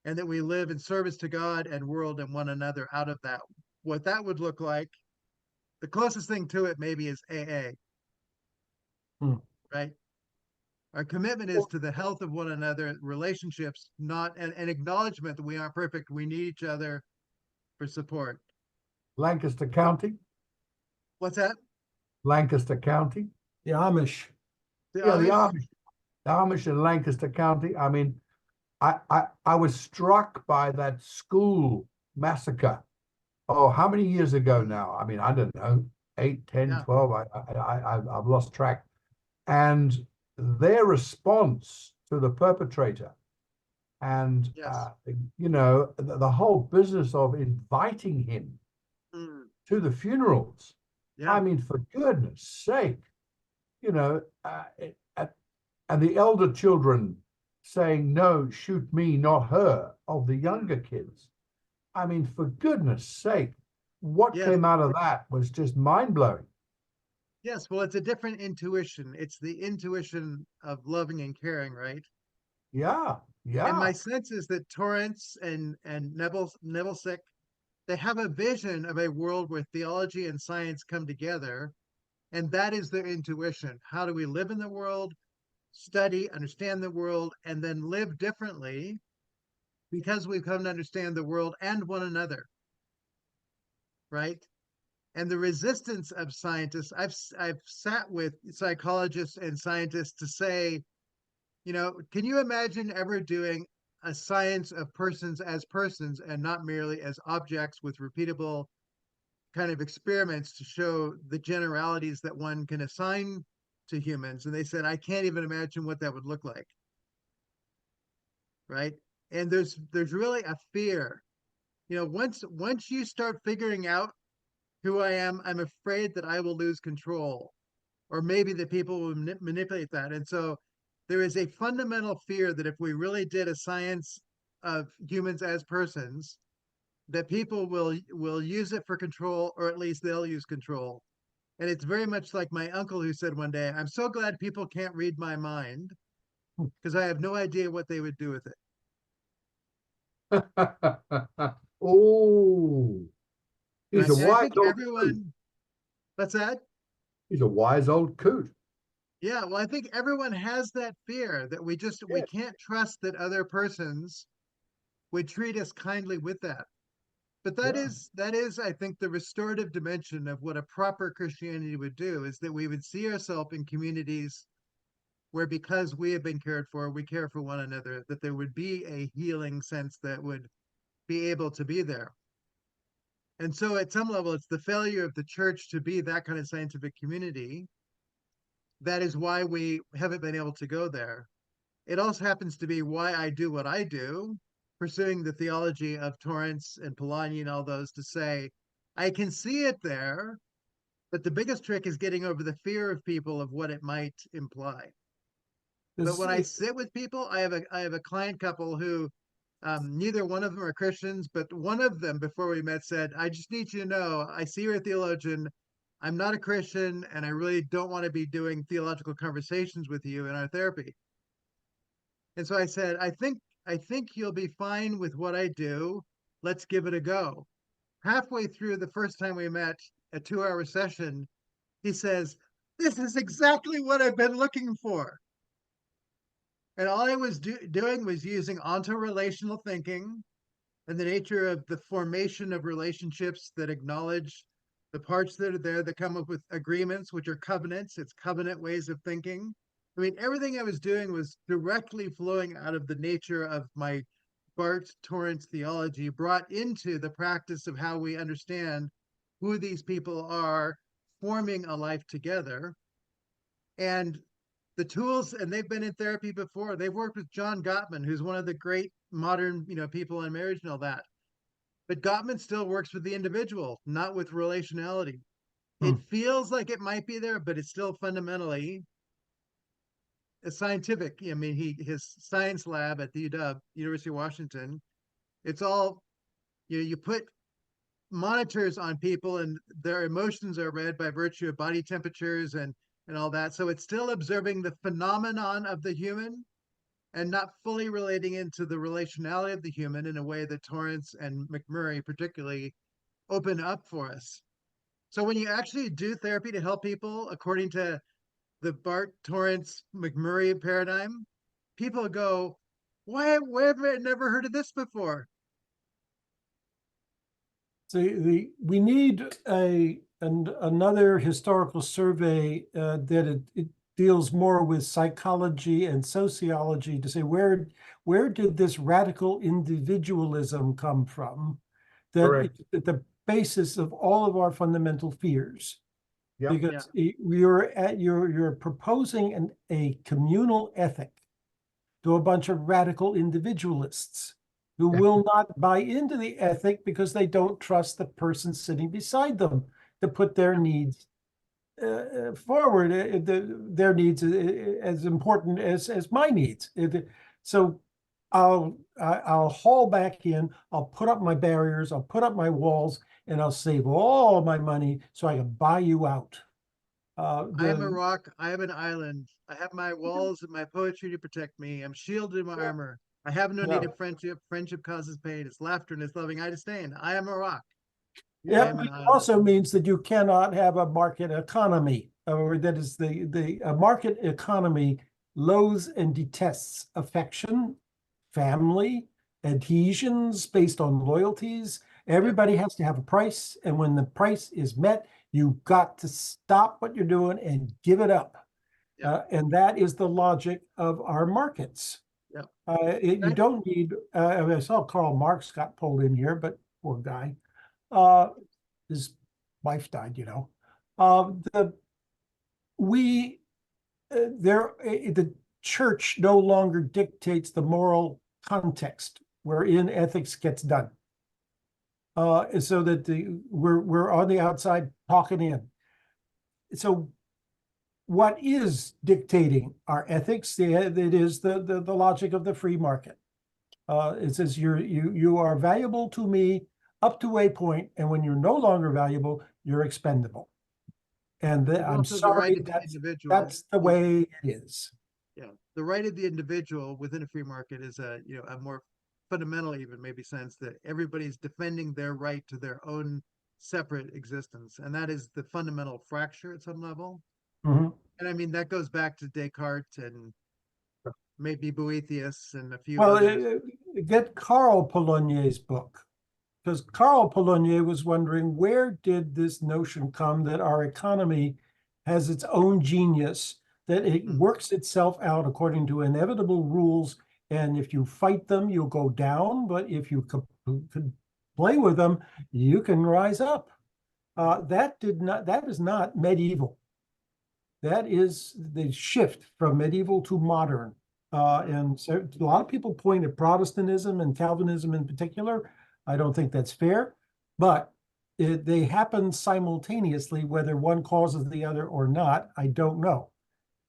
And that we live in service to God and world and one another out of that. What that would look like, the closest thing to it maybe is AA. Right? Our commitment is to the health of one another, relationships, not an acknowledgement that we aren't perfect. We need each other for support. Lancaster County. What's that? Lancaster County. The Amish. The Amish. The Amish in Lancaster County. I mean, I was struck by that school massacre. Oh, how many years ago now? I mean, I don't know, 8, 10, 12. I've lost track. And their response to the perpetrator and, you know, the whole business of inviting him to the funerals. I mean, for goodness sake, you know, and the elder children saying, no, shoot me, not her, of the younger kids. I mean, for goodness sake, what came out of that was just mind-blowing. Yes, well, it's a different intuition. It's the intuition of loving and caring, right? Yeah, yeah. And my sense is that Torrance and Nebelsick, they have a vision of a world where theology and science come together, and that is their intuition. How do we live in the world, study, understand the world, and then live differently because we've come to understand the world and one another, right? And the resistance of scientists, I've sat with psychologists and scientists to say, you know, can you imagine ever doing a science of persons as persons and not merely as objects with repeatable kind of experiments to show the generalities that one can assign to humans? And they said, I can't even imagine what that would look like. Right? And there's really a fear. You know, once you start figuring out who I am, I'm afraid that I will lose control, or maybe that people will manipulate that. And so there is a fundamental fear that if we really did a science of humans as persons, that people will use it for control, or at least they'll use control. And it's very much like my uncle who said one day, I'm so glad people can't read my mind because I have no idea what they would do with it. Oh, he's Right. a And I wise think old coot. everyone, what's that? He's a wise old coot. Yeah, well, I think everyone has that fear that we Yes. can't trust that other persons would treat us kindly with that. But Yeah. that is, I think, the restorative dimension of what a proper Christianity would do, is that we would see ourselves in communities where, because we have been cared for, we care for one another, that there would be a healing sense that would be able to be there. And so at some level, it's the failure of the church to be that kind of scientific community. That is why we haven't been able to go there. It also happens to be why I do what I do, pursuing the theology of Torrance and Polanyi and all those, to say, I can see it there, but the biggest trick is getting over the fear of people of what it might imply. But when I sit with people, I have a client couple who neither one of them are Christians, but one of them, before we met, said, I just need you to know, I see you're a theologian. I'm not a Christian, and I really don't want to be doing theological conversations with you in our therapy. And so I said, I think you'll be fine with what I do. Let's give it a go. Halfway through the first time we met, a 2-hour session, he says, this is exactly what I've been looking for. And all I was doing was using onto-relational thinking and the nature of the formation of relationships that acknowledge the parts that are there, that come up with agreements, which are covenants. It's covenant ways of thinking. I mean, everything I was doing was directly flowing out of the nature of my Barth Torrance theology, brought into the practice of how we understand who these people are, forming a life together. And the tools, and they've been in therapy before. They've worked with John Gottman, who's one of the great modern, people in marriage and all that. But Gottman still works with the individual, not with relationality. It feels like it might be there, but it's still fundamentally a scientific. I mean, his science lab at the UW, University of Washington, it's all, you put monitors on people and their emotions are read by virtue of body temperatures and all that. So it's still observing the phenomenon of the human and not fully relating into the relationality of the human in a way that Torrance and McMurray particularly open up for us. So when you actually do therapy to help people according to the Barth Torrance McMurray paradigm, people go, why have I never heard of this before? So we need another historical survey that it deals more with psychology and sociology to say where did this radical individualism come from, that at the basis of all of our fundamental fears. Yep. Because you're proposing a communal ethic to a bunch of radical individualists who will not buy into the ethic because they don't trust the person sitting beside them to put their needs forward, their needs as important as my needs. So I'll haul back in, I'll put up my barriers, I'll put up my walls, and I'll save all my money so I can buy you out. I am a rock, I am an island. I have my walls and my poetry to protect me. I'm shielded in my armor. I have no need of friendship. Friendship causes pain. It's laughter and it's loving. I disdain. I am a rock. Yeah, it also means that you cannot have a market economy, or that is a market economy loathes and detests affection, family, adhesions based on loyalties. Everybody has to have a price, and when the price is met, you've got to stop what you're doing and give it up. And that is the logic of our markets. You don't need, I saw Karl Marx got pulled in here, but poor guy. His wife died, the church no longer dictates the moral context wherein ethics gets done. so that we're on the outside talking in. So what is dictating our ethics? It is the logic of the free market. It says you are valuable to me up to a point, and when you're no longer valuable, you're expendable. And I'm also the sorry, right of the individual. that's the way it is. Yeah, the right of the individual within a free market is a more fundamental, even maybe sense that everybody's defending their right to their own separate existence, and that is the fundamental fracture at some level. Mhm. And I mean that goes back to Descartes and maybe Boethius and a few Well, others. get Carl Polanyi's book, because Carl Polanyi was wondering, where did this notion come that our economy has its own genius, that it works itself out according to inevitable rules, and if you fight them, you'll go down, but if you could play with them, you can rise up. That is not medieval. That is the shift from medieval to modern. And so a lot of people point at Protestantism and Calvinism in particular. I don't think that's fair, but they happen simultaneously, whether one causes the other or not, I don't know.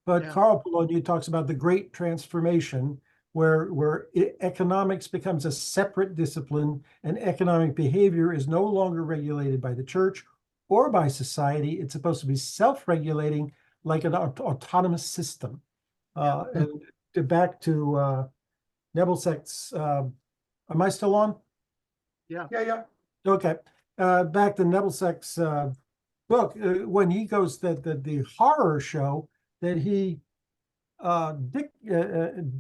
But Yeah. Carl Polanyi talks about the great transformation where economics becomes a separate discipline, and economic behavior is no longer regulated by the church or by society. It's supposed to be self-regulating, like an autonomous system. And back to Nebelsick's, am I still on? Yeah. Yeah. Okay. Back to Nebelsick's book, when he goes that the horror show that he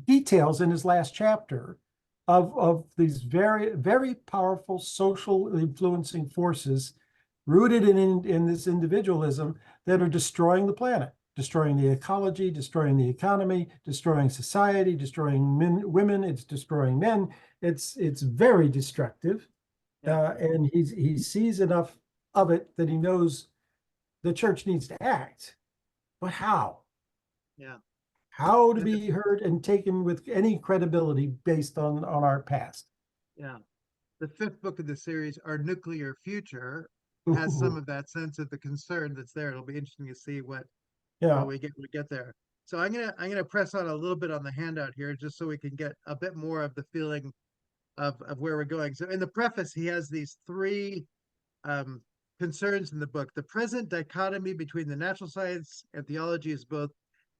details in his last chapter of these very, very powerful social influencing forces rooted in this individualism that are destroying the planet, destroying the ecology, destroying the economy, destroying society, destroying women, it's destroying men. It's very destructive. And he sees enough of it that he knows the church needs to act. But how? Yeah. How to be heard and taken with any credibility based on our past. Yeah. The fifth book of the series, Our Nuclear Future, has some of that sense of the concern that's there. It'll be interesting to see what we get there. So I'm gonna press on a little bit on the handout here, just so we can get a bit more of the feeling of where we're going. So in the preface, he has these three concerns in the book. The present dichotomy between the natural science and theology is both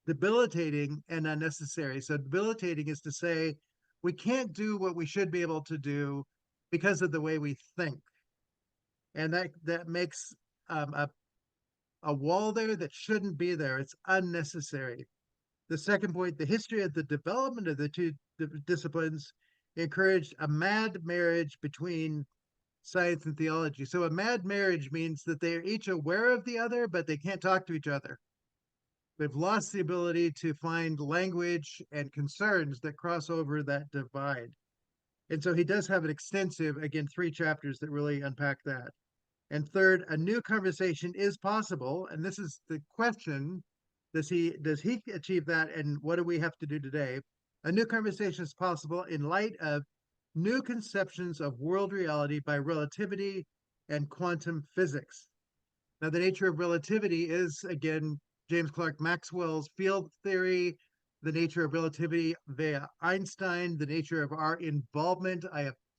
debilitating and unnecessary. So debilitating is to say we can't do what we should be able to do because of the way we think. And that makes a wall there that shouldn't be there. It's unnecessary. The second point, the history of the development of the two disciplines encouraged a mad marriage between science and theology. So a mad marriage means that they are each aware of the other, but they can't talk to each other. They've lost the ability to find language and concerns that cross over that divide. And so he does have an extensive, again, 3 chapters that really unpack that. And third, a new conversation is possible. And this is the question, does he achieve that? And what do we have to do today? A new conversation is possible in light of new conceptions of world reality by relativity and quantum physics. Now, the nature of relativity is, again, James Clerk Maxwell's field theory, the nature of relativity via Einstein, the nature of our involvement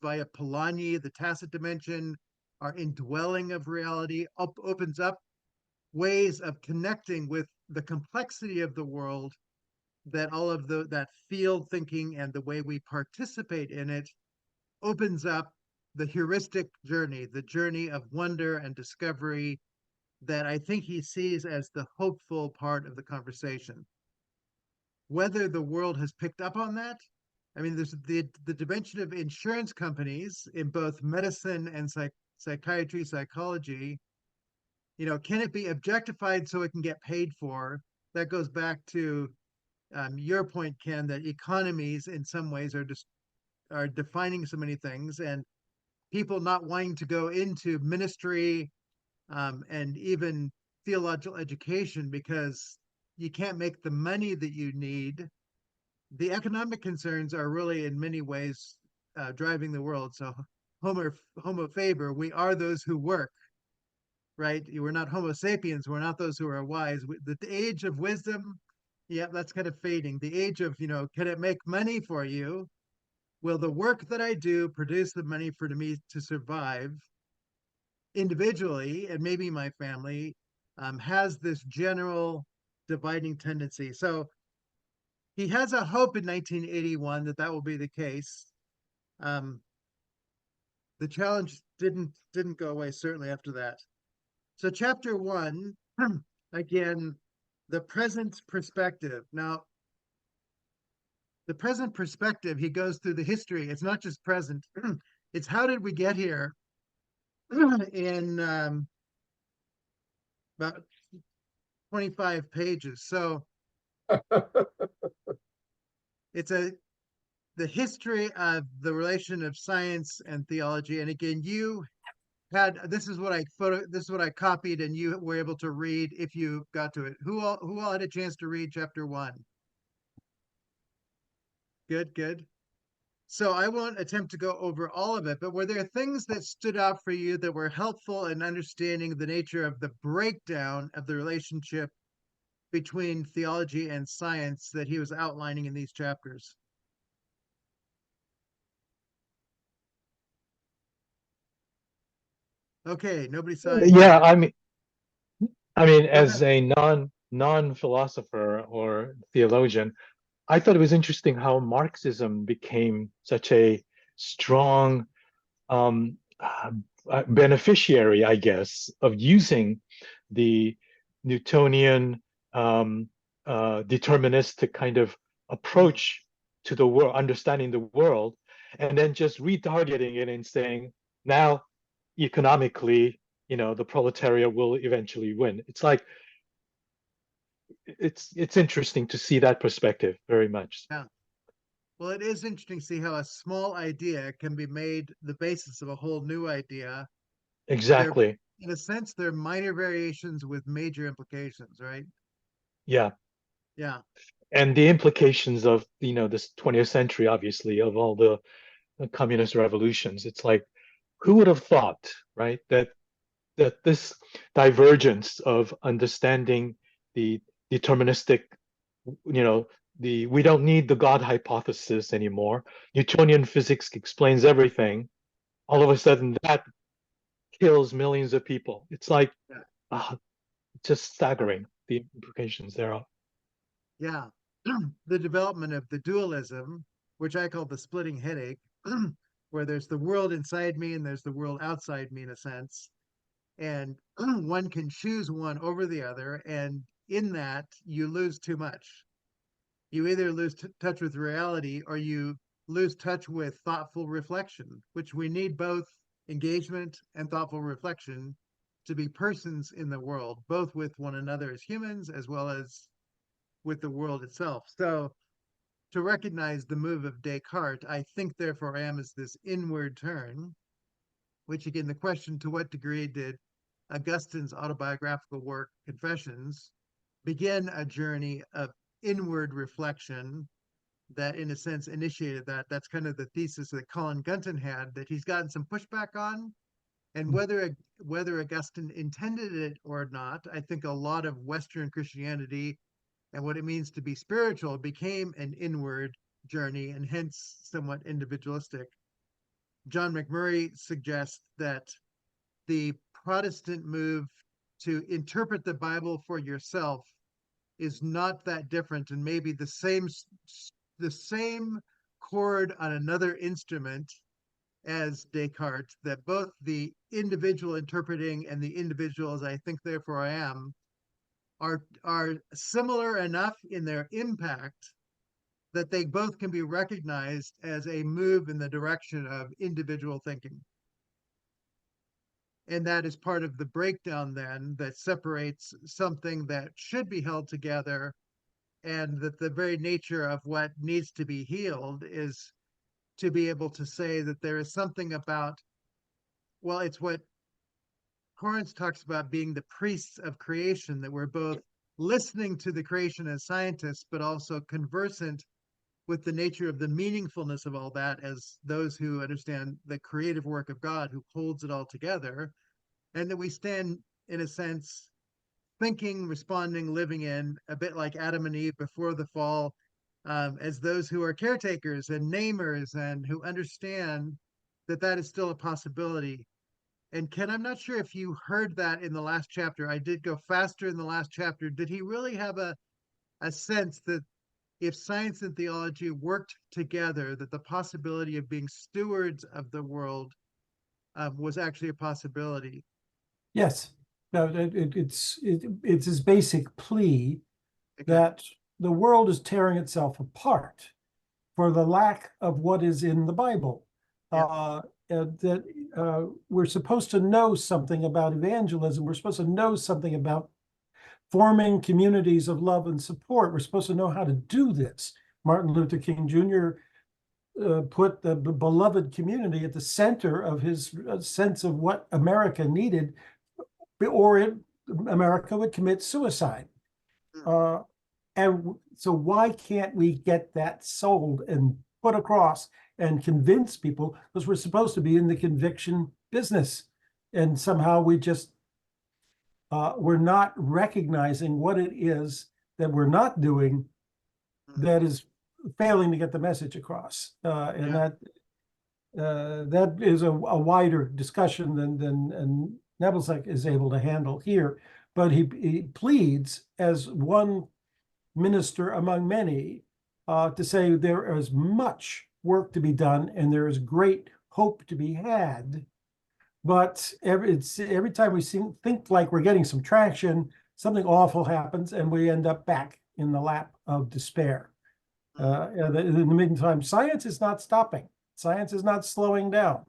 via Polanyi, the tacit dimension, our indwelling of reality opens up ways of connecting with the complexity of the world, that all of that field thinking and the way we participate in it opens up the heuristic journey, the journey of wonder and discovery that I think he sees as the hopeful part of the conversation. Whether the world has picked up on that, I mean, there's the dimension of insurance companies in both medicine and psychiatry, psychology. Can it be objectified so it can get paid for? That goes back to your point, Ken, that economies in some ways are defining so many things, and people not wanting to go into ministry and even theological education because you can't make the money that you need. The economic concerns are really in many ways driving the world. So Homo faber, we are those who work, right? We're not Homo sapiens, we're not those who are wise. The age of wisdom, yeah, that's kind of fading. The age of, can it make money for you? Will the work that I do produce the money for me to survive individually and maybe my family? Has this general dividing tendency. So he has a hope in 1981 that will be the case. The challenge didn't go away, certainly, after that. So chapter 1, again, the present perspective. Now, the present perspective, he goes through the history. It's not just present. It's how did we get here in about 25 pages. So it's the history of the relation of science and theology. And again, you had, this is what I copied, and you were able to read if you got to it. Who all had a chance to read chapter 1? Good. So I won't attempt to go over all of it, but were there things that stood out for you that were helpful in understanding the nature of the breakdown of the relationship between theology and science that he was outlining in these chapters? Okay, nobody saw it. Yeah, I mean, Go as ahead. a non-philosopher or theologian, I thought it was interesting how Marxism became such a strong beneficiary, I guess, of using the Newtonian deterministic kind of approach to the world, understanding the world, and then just retargeting it and saying, now economically, the proletariat will eventually win. It's like it's interesting to see that perspective very much. Yeah. Well, it is interesting to see how a small idea can be made the basis of a whole new idea. They're, Exactly. in a sense, they're minor variations with major implications, right? Yeah. Yeah. And the implications of, this 20th century, obviously, of all the communist revolutions. It's like, who would have thought, right, that this divergence of understanding the deterministic, we don't need the God hypothesis anymore. Newtonian physics explains everything. All of a sudden, that kills millions of people. It's like, Yeah. just staggering the implications thereof. Yeah. The development of the dualism, which I call the splitting headache, where there's the world inside me and there's the world outside me, in a sense. And one can choose one over the other. And in that, you lose too much. You either lose touch with reality or you lose touch with thoughtful reflection, which we need both engagement and thoughtful reflection to be persons in the world, both with one another as humans as well as with the world itself. So to recognize the move of Descartes, I think therefore I am, is this inward turn, which again, the question, to what degree did Augustine's autobiographical work, Confessions, begin a journey of inward reflection that in a sense initiated that? That's kind of the thesis that Colin Gunton had, that he's gotten some pushback on. And whether Augustine intended it or not, I think a lot of Western Christianity and what it means to be spiritual became an inward journey and hence somewhat individualistic. John McMurray suggests that the Protestant move to interpret the Bible for yourself is not that different, and maybe the same chord on another instrument as Descartes, that both the individual interpreting and the individual as I think therefore I am are similar enough in their impact that they both can be recognized as a move in the direction of individual thinking. And that is part of the breakdown then that separates something that should be held together, and that the very nature of what needs to be healed is to be able to say that there is something about, well, it's what Torrance talks about being the priests of creation, that we're both listening to the creation as scientists, but also conversant with the nature of the meaningfulness of all that as those who understand the creative work of God who holds it all together, and that we stand, in a sense, thinking, responding, living in, a bit like Adam and Eve before the fall, as those who are caretakers and namers and who understand that that is still a possibility. And Ken, I'm not sure if you heard that in the last chapter. I did go faster in the last chapter. Did he really have a sense that if science and theology worked together, that the possibility of being stewards of the world was actually a possibility? Yes, no, it's his basic plea Okay. that the world is tearing itself apart for the lack of what is in the Bible. Yeah. That we're supposed to know something about evangelism. We're supposed to know something about forming communities of love and support. We're supposed to know how to do this. Martin Luther King Jr. Put the beloved community at the center of his sense of what America needed, or America would commit suicide. And so why can't we get that sold and put across and convince people? Because we're supposed to be in the conviction business. And somehow we just, we're not recognizing what it is that we're not doing that is failing to get the message across. And that is a wider discussion than Nebelsick is able to handle here. But he pleads as one minister among many to say there is much work to be done and there is great hope to be had. But every time we think like we're getting some traction, something awful happens and we end up back in the lap of despair. In the meantime, science is not stopping. Science is not slowing down.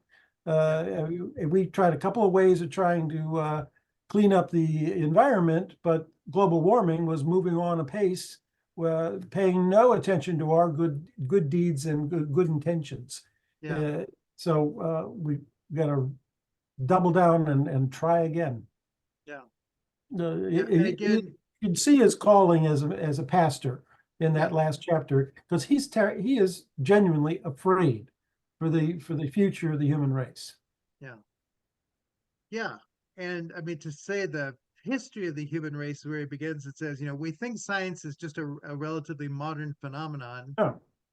We tried a couple of ways of trying to clean up the environment, but global warming was moving on apace, paying no attention to our good deeds and good intentions. So we got to double down and try again. And again, you can see his calling as a pastor in that last chapter, because he is genuinely afraid for the future of the human race. And I mean, to say the history of the human race, where it begins, it says, we think science is just a relatively modern phenomenon.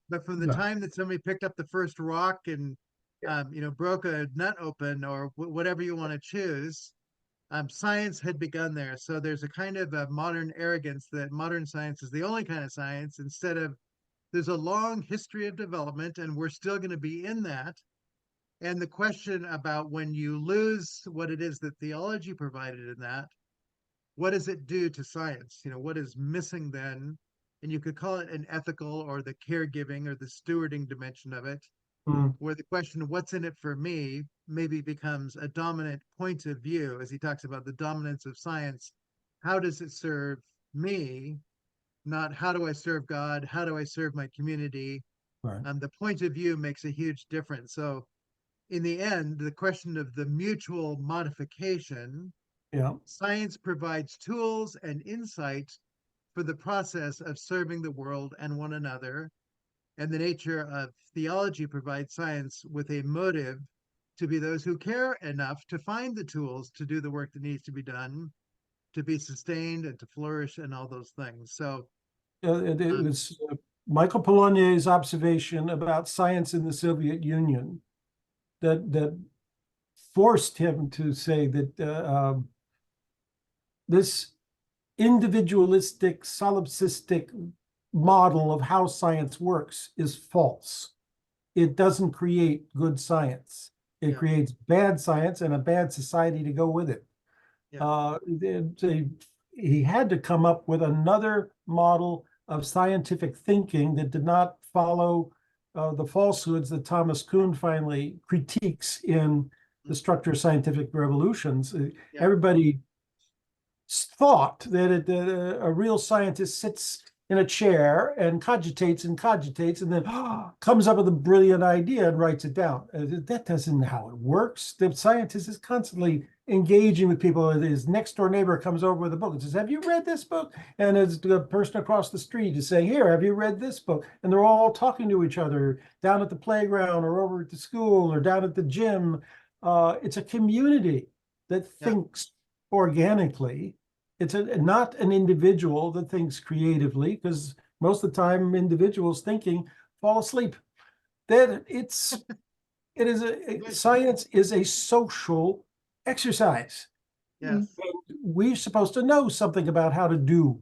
But from the time that somebody picked up the first rock and broke a nut open, or whatever you want to choose, science had begun there. So there's a kind of a modern arrogance that modern science is the only kind of science, instead of there's a long history of development and we're still going to be in that. And the question about when you lose what it is that theology provided in that, what does it do to science? What is missing then? And you could call it an ethical or the caregiving or the stewarding dimension of it, where the question of what's in it for me maybe becomes a dominant point of view, as he talks about the dominance of science. How does it serve me? Not how do I serve God? How do I serve my community? Right. The point of view makes a huge difference. So in the end, the question of the mutual modification, science provides tools and insight for the process of serving the world and one another. And the nature of theology provides science with a motive to be those who care enough to find the tools to do the work that needs to be done, to be sustained and to flourish and all those things. So it was Michael Polanyi's observation about science in the Soviet Union that forced him to say that this individualistic, solipsistic model of how science works is false. It doesn't create good science. It creates bad science and a bad society to go with it. He had to come up with another model of scientific thinking that did not follow the falsehoods that Thomas Kuhn finally critiques in The Structure of Scientific Revolutions. Everybody thought that a real scientist sits in a chair and cogitates and then comes up with a brilliant idea and writes it down. That isn't how it works. The scientist is constantly engaging with people. His next door neighbor comes over with a book and says, "Have you read this book?" And as the person across the street is saying, "Here, have you read this book?" And they're all talking to each other down at the playground or over at the school or down at the gym. It's a community that thinks organically. It's not an individual that thinks creatively, because most of the time individuals thinking fall asleep. Science is a social exercise. Yes. And we're supposed to know something about how to do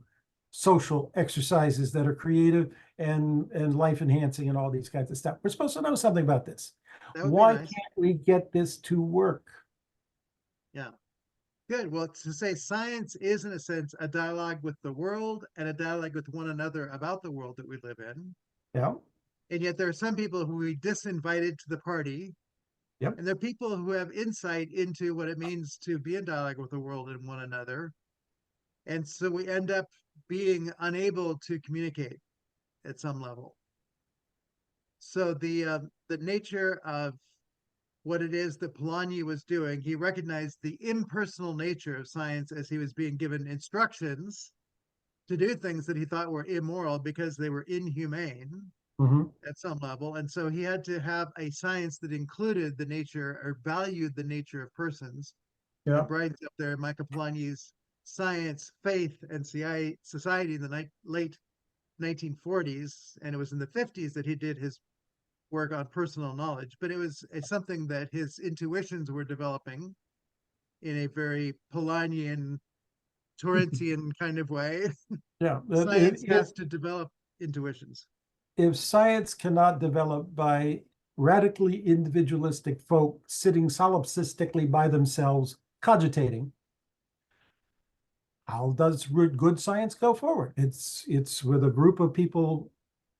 social exercises that are creative and life enhancing and all these kinds of stuff. We're supposed to know something about this. Why can't we get this to work? Yeah. Good. Well, to say science is, in a sense, a dialogue with the world and a dialogue with one another about the world that we live in. Yeah. And yet there are some people who we disinvited to the party. Yep. And there are people who have insight into what it means to be in dialogue with the world and one another. And so we end up being unable to communicate at some level. So the nature of what it is that Polanyi was doing, he recognized the impersonal nature of science as he was being given instructions to do things that he thought were immoral because they were inhumane at some level. And so he had to have a science that included the nature or valued the nature of persons. Yeah. And brings up there Michael Polanyi's Science, Faith, and Society in the late 1940s. And it was in the 50s that he did his work on personal knowledge, but it's something that his intuitions were developing in a very Polanyian, Torrancean kind of way. Yeah. Science has to develop intuitions. If science cannot develop by radically individualistic folk sitting solipsistically by themselves, cogitating, how does good science go forward? It's with a group of people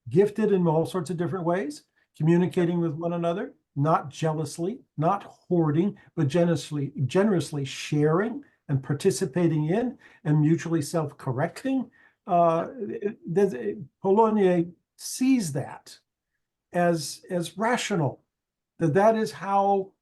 gifted in all sorts of different ways, communicating with one another, not jealously, not hoarding, but generously sharing and participating in and mutually self-correcting. Polanyi sees that as rational, that is how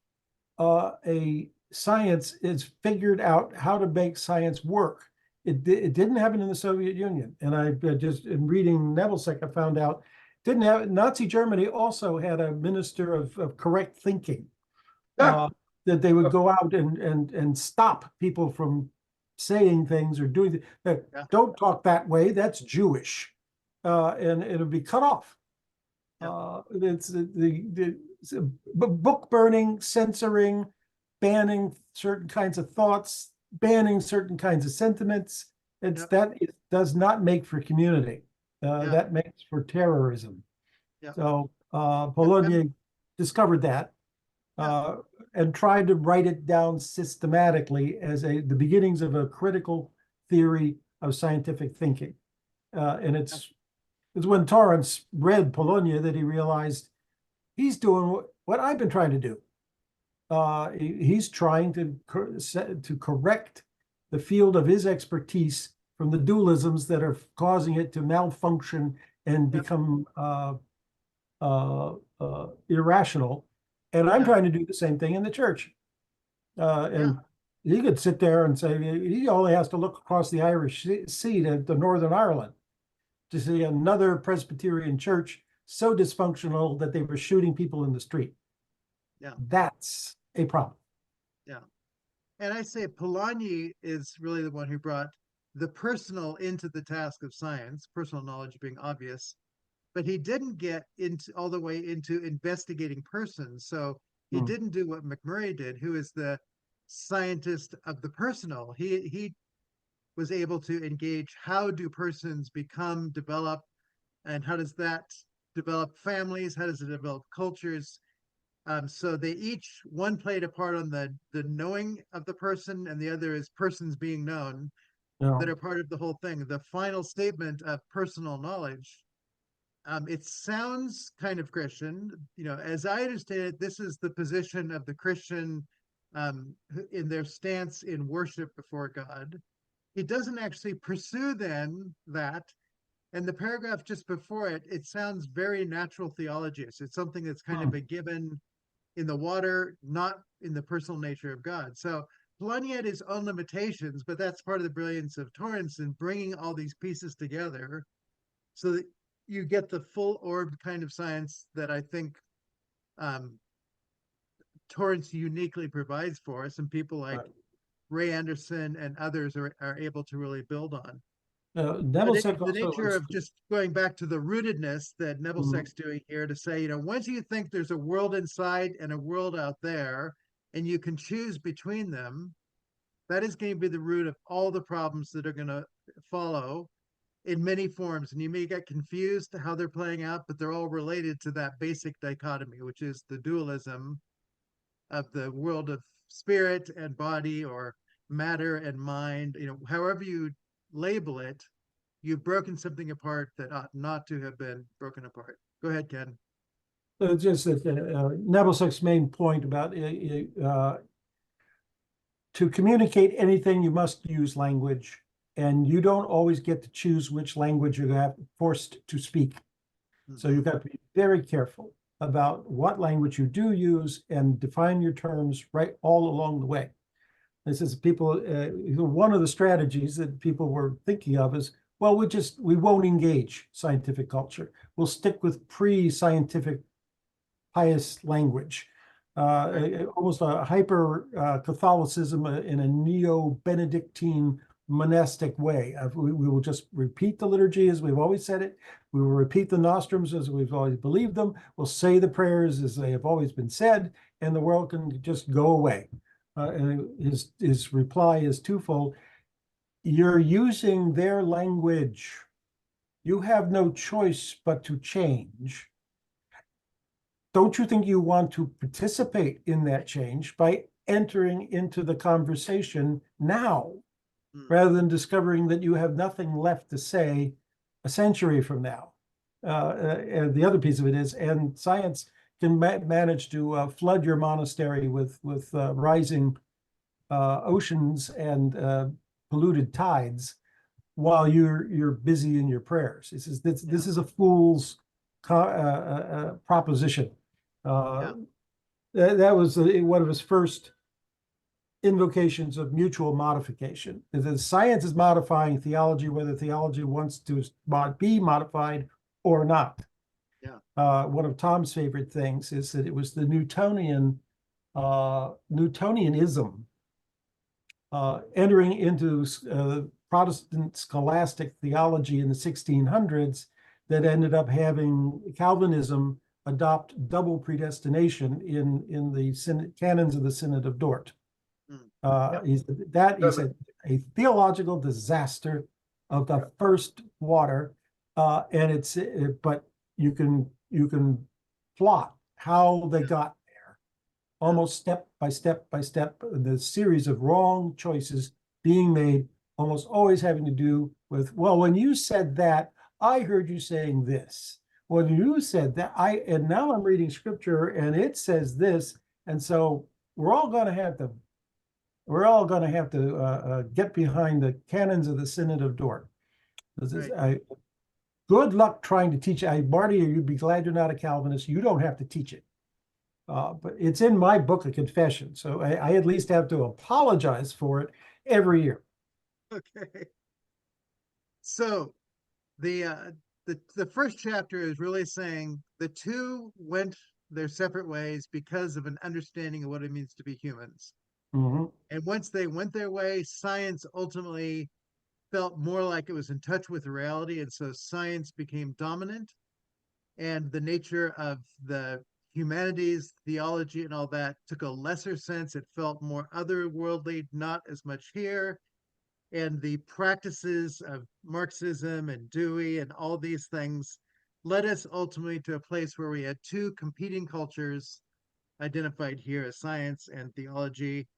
a science is figured out how to make science work. It didn't happen in the Soviet Union. And I just, in reading Nebelsick, I found out didn't have. Nazi Germany also had a minister of correct thinking, that they would go out and stop people from saying things or doing things. Don't talk that way. That's Jewish, and it'll be cut off. It's the book burning, censoring, banning certain kinds of thoughts, banning certain kinds of sentiments. It does not make for community. That makes for terrorism. So Polanyi discovered that and tried to write it down systematically as the beginnings of a critical theory of scientific thinking. And it's when Torrance read Polanyi that he realized he's doing what I've been trying to do. He's trying to correct the field of his expertise from the dualisms that are causing it to malfunction and become irrational. And I'm trying to do the same thing in the church. And he could sit there and say he only has to look across the Irish Sea to Northern Ireland to see another Presbyterian church so dysfunctional that they were shooting people in the street. That's a problem. And I say Polanyi is really the one who brought the personal into the task of science, personal knowledge being obvious, but he didn't get into all the way into investigating persons. So he didn't do what McMurray did, who is the scientist of the personal. He was able to engage how do persons become, develop, and how does that develop families? How does it develop cultures? So they each, one played a part on the knowing of the person, and the other is persons being known that are part of the whole thing. The final statement of personal knowledge, it sounds kind of Christian. As I understand it, this is the position of the Christian in their stance in worship before God. He doesn't actually pursue then that. And the paragraph just before it, it sounds very natural theology. So it's something that's kind of a given in the water, not in the personal nature of God. So Plenty had his own limitations, but that's part of the brilliance of Torrance in bringing all these pieces together so that you get the full orb kind of science that I think um, Torrance uniquely provides for us, and people like Right. Ray Anderson and others are able to really build on. But Nebelsick the also nature of just going back to the rootedness that Nebelsick's doing here to say, once you think there's a world inside and a world out there, and you can choose between them, that is going to be the root of all the problems that are going to follow in many forms. And you may get confused how they're playing out, but they're all related to that basic dichotomy, which is the dualism of the world of spirit and body, or matter and mind. However you label it, you've broken something apart that ought not to have been broken apart. Go ahead, Ken. just that Nebelsick's main point about to communicate anything, you must use language, and you don't always get to choose which language you're forced to speak. So you've got to be very careful about what language you do use and define your terms right all along the way. This is one of the strategies that people were thinking of is, well, we won't engage scientific culture. We'll stick with pre-scientific pious language. Almost a hyper Catholicism in a neo-Benedictine monastic way. We will just repeat the liturgy as we've always said it. We will repeat the nostrums as we've always believed them. We'll say the prayers as they have always been said, and the world can just go away. And his reply is twofold. You're using their language. You have no choice but to change. Don't you think you want to participate in that change by entering into the conversation now, rather than discovering that you have nothing left to say a century from now? And the other piece of it is, and science can manage to flood your monastery with rising oceans and polluted tides while you're busy in your prayers. This is a fool's proposition. That was one of his first invocations of mutual modification. The science is modifying theology, whether theology wants to be modified or not. One of Tom's favorite things is that it was the Newtonianism entering into Protestant scholastic theology in the 1600s that ended up having Calvinism adopt double predestination in the canons of the Synod of Dort. He said a theological disaster of the first water, and but you can plot how they got there, almost step by step by step. The series of wrong choices being made, almost always having to do with, well, when you said that, I heard you saying this. When you said that, and now I'm reading scripture and it says this, and so we're all going to have to get behind the canons of the Synod of Dort. Good luck trying to teach it. Marty, you'd be glad you're not a Calvinist. You don't have to teach it. But it's in my book of confession, so I at least have to apologize for it every year. Okay. So the first chapter is really saying the two went their separate ways because of an understanding of what it means to be humans. Mm-hmm. And once they went their way, science ultimately felt more like it was in touch with reality. And so science became dominant, and the nature of the humanities, theology, and all that took a lesser sense. It felt more otherworldly, not as much here. And the practices of Marxism and Dewey and all these things led us ultimately to a place where we had two competing cultures identified here as science and theology,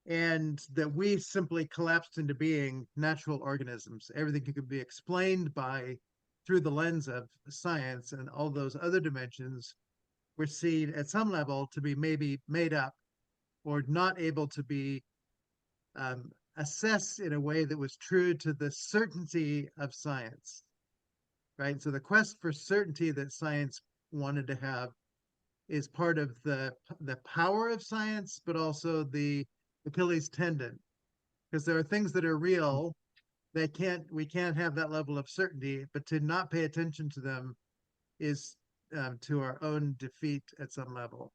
and that we simply collapsed into being natural organisms. Everything could be explained through the lens of science, and all those other dimensions were seen at some level to be maybe made up or not able to be assessed in a way that was true to the certainty of science, right? So the quest for certainty that science wanted to have is part of the power of science, but also the Achilles tendon, because there are things that are real that we can't have that level of certainty, but to not pay attention to them is to our own defeat at some level.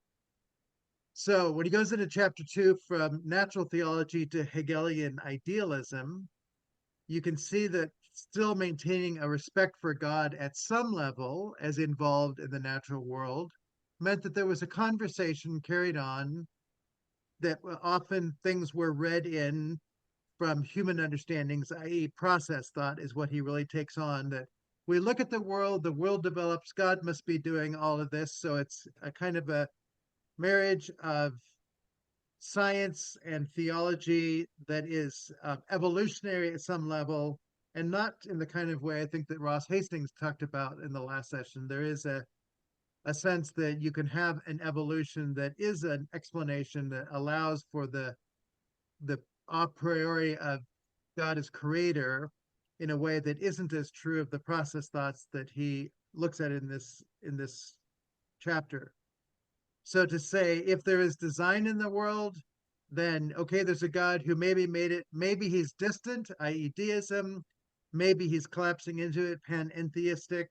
So when he goes into chapter 2, from natural theology to Hegelian idealism, you can see that still maintaining a respect for God at some level, as involved in the natural world, meant that there was a conversation carried on, that often things were read in from human understandings, i.e. process thought is what he really takes on, that we look at the world develops, God must be doing all of this. So it's a kind of a marriage of science and theology that is evolutionary at some level, and not in the kind of way I think that Ross Hastings talked about in the last session. There is a sense that you can have an evolution that is an explanation that allows for the a priori of God as creator in a way that isn't as true of the process thoughts that he looks at in this chapter. So to say, if there is design in the world, then okay, there's a God who maybe made it, maybe he's distant, i.e. deism, maybe he's collapsing into it, panentheistic,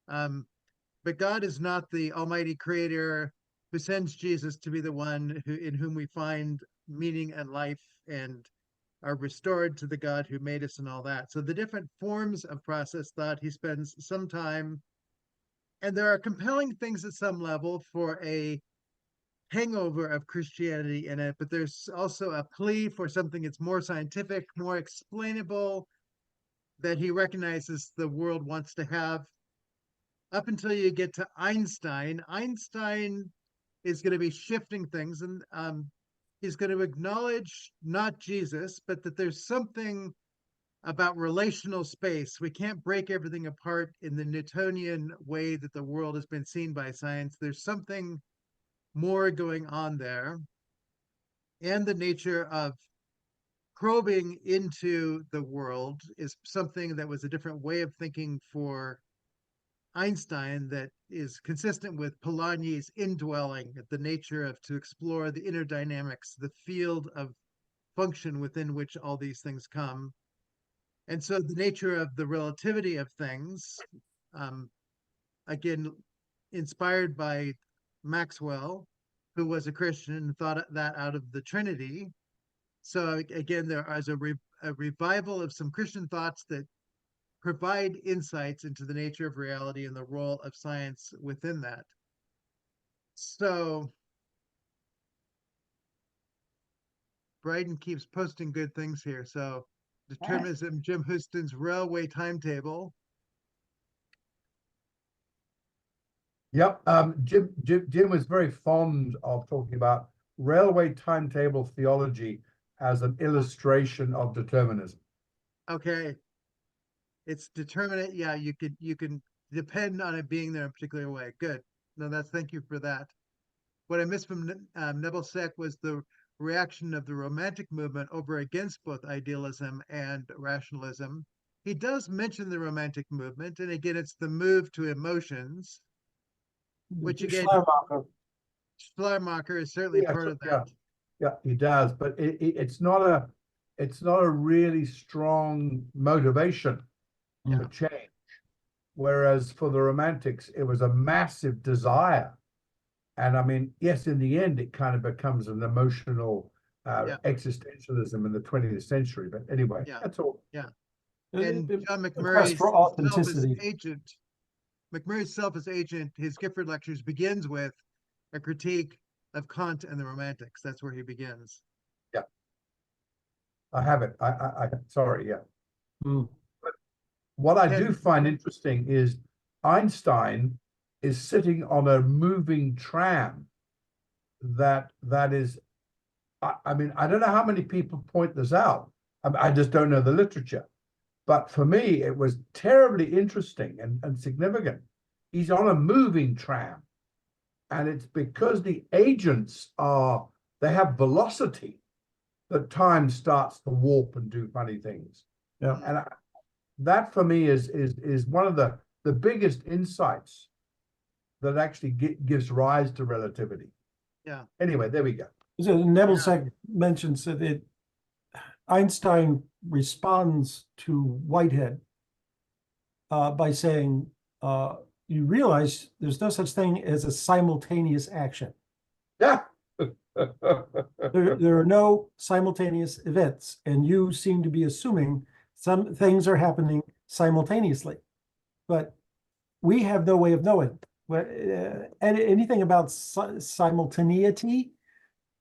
but God is not the almighty creator who sends Jesus to be the one in whom we find meaning and life and are restored to the God who made us and all that. So the different forms of process thought, he spends some time, and there are compelling things at some level for a hangover of Christianity in it, but there's also a plea for something that's more scientific, more explainable, that he recognizes the world wants to have. Up until you get to Einstein, Einstein is going to be shifting things, and he's going to acknowledge not Jesus, but that there's something about relational space. We can't break everything apart in the Newtonian way that the world has been seen by science. There's something more going on there. And the nature of probing into the world is something that was a different way of thinking for Einstein, that is consistent with Polanyi's indwelling, the nature of to explore the inner dynamics, the field of function within which all these things come. And so the nature of the relativity of things, again, inspired by Maxwell, who was a Christian and thought that out of the Trinity. So again, there is a revival of some Christian thoughts that provide insights into the nature of reality and the role of science within that. So Bryden keeps posting good things here. So determinism, Jim Houston's railway timetable. Yep. Jim was very fond of talking about railway timetable theology as an illustration of determinism. Okay. It's determinate. Yeah, you can depend on it being there in a particular way. Good. No, thank you for that. What I missed from Nebelsick was the reaction of the Romantic movement over against both idealism and rationalism. He does mention the Romantic movement, and again, it's the move to emotions, which again, Schleiermacher is certainly part of that. Yeah, he does, but it's not a really strong motivation to change. Whereas for the Romantics, it was a massive desire. And I mean, yes, in the end, it kind of becomes an emotional existentialism in the 20th century. But anyway, that's all. Yeah. And John McMurray's self as agent, his Gifford lectures begins with a critique of Kant and the Romantics. That's where he begins. Yeah. I have it. Sorry, yeah. But what I do find interesting is Einstein is sitting on a moving tram that is, I mean, I don't know how many people point this out. I just don't know the literature. But for me, it was terribly interesting and significant. He's on a moving tram. And it's because the agents they have velocity that time starts to warp and do funny things. Yeah. And that for me is one of the biggest insights that actually gives rise to relativity. Yeah. Anyway, there we go. So Nebelsick mentions that Einstein responds to Whitehead by saying, you realize there's no such thing as a simultaneous action. Yeah. There are no simultaneous events, and you seem to be assuming some things are happening simultaneously. But we have no way of knowing. Anything about simultaneity,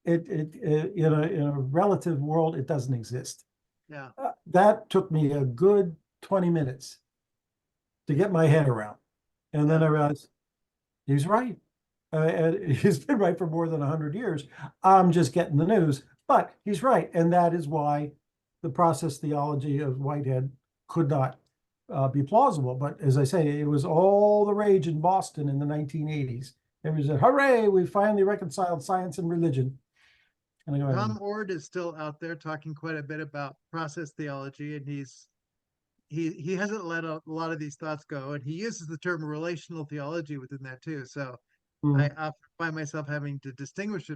in a relative world, it doesn't exist. Yeah. That took me a good 20 minutes to get my head around. And then I realized he's right. And he's been right for more than 100 years. I'm just getting the news, but he's right. And that is why the process theology of Whitehead could not be plausible. But as I say, it was all the rage in Boston in the 1980s. Everybody said, hooray, we finally reconciled science and religion. And I go, Tom Ord is still out there talking quite a bit about process theology, and he hasn't let a lot of these thoughts go, and he uses the term relational theology within that too. So I often find myself having to distinguish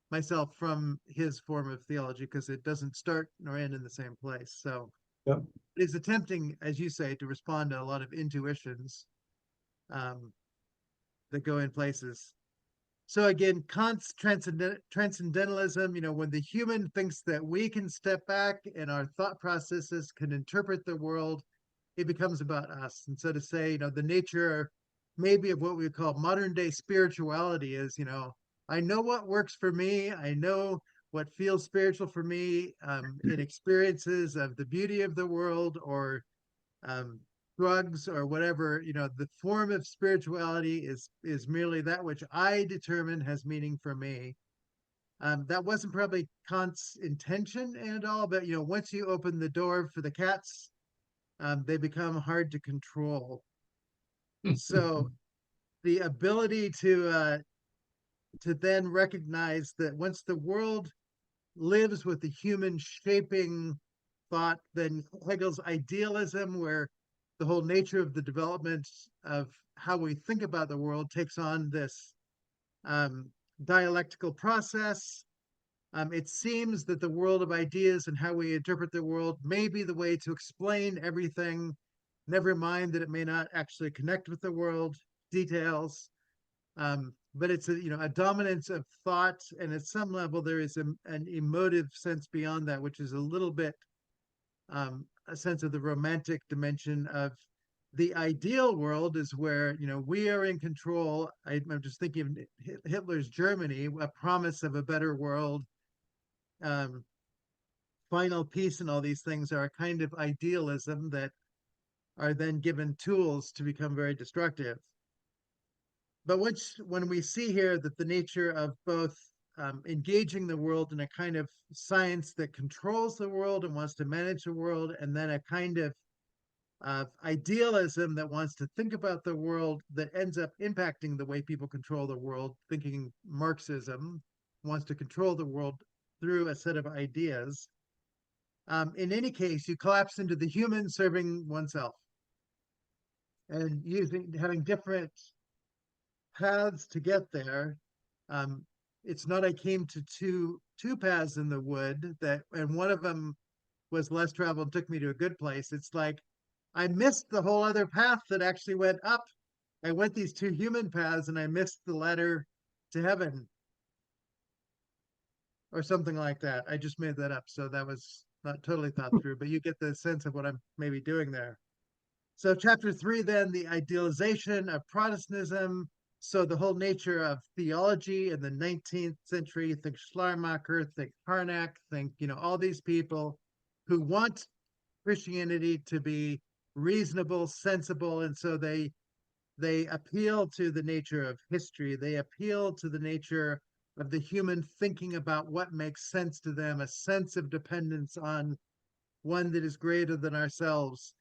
myself from his form of theology because it doesn't start nor end in the same place. So Yep. he's attempting, as you say, to respond to a lot of intuitions that go in places. So again, Kant's transcendentalism, when the human thinks that we can step back and our thought processes can interpret the world, it becomes about us. And so to say, the nature maybe of what we call modern day spirituality is, I know what works for me. I know what feels spiritual for me in experiences of the beauty of the world or drugs or whatever. The form of spirituality is merely that which I determine has meaning for me. That wasn't probably Kant's intention at all, but once you open the door for the cats, they become hard to control. So the ability to then recognize that once the world lives with the human shaping thought, then Hegel's idealism, where the whole nature of the development of how we think about the world takes on this dialectical process. It seems that the world of ideas and how we interpret the world may be the way to explain everything, never mind that it may not actually connect with the world details. But it's a dominance of thought, and at some level there is an emotive sense beyond that, which is a little bit a sense of the romantic dimension of the ideal world is where we are in control. I'm just thinking of Hitler's Germany, a promise of a better world, final peace, and all these things are a kind of idealism that are then given tools to become very destructive. But when we see here that the nature of both engaging the world in a kind of science that controls the world and wants to manage the world, and then a kind of idealism that wants to think about the world that ends up impacting the way people control the world, thinking Marxism wants to control the world through a set of ideas. In any case, you collapse into the human serving oneself and having different paths to get there. It's not I came to two paths in the wood and one of them was less traveled, took me to a good place. It's like I missed the whole other path that actually went up. I went these two human paths and I missed the ladder to heaven or something like that. I just made that up, so that was not totally thought through, but you get the sense of what I'm maybe doing there. So chapter 3, then, the idealization of Protestantism. So the whole nature of theology in the 19th century, think Schleiermacher, think Harnack, think, all these people who want Christianity to be reasonable, sensible, and so they appeal to the nature of history. They appeal to the nature of the human thinking about what makes sense to them, a sense of dependence on one that is greater than ourselves,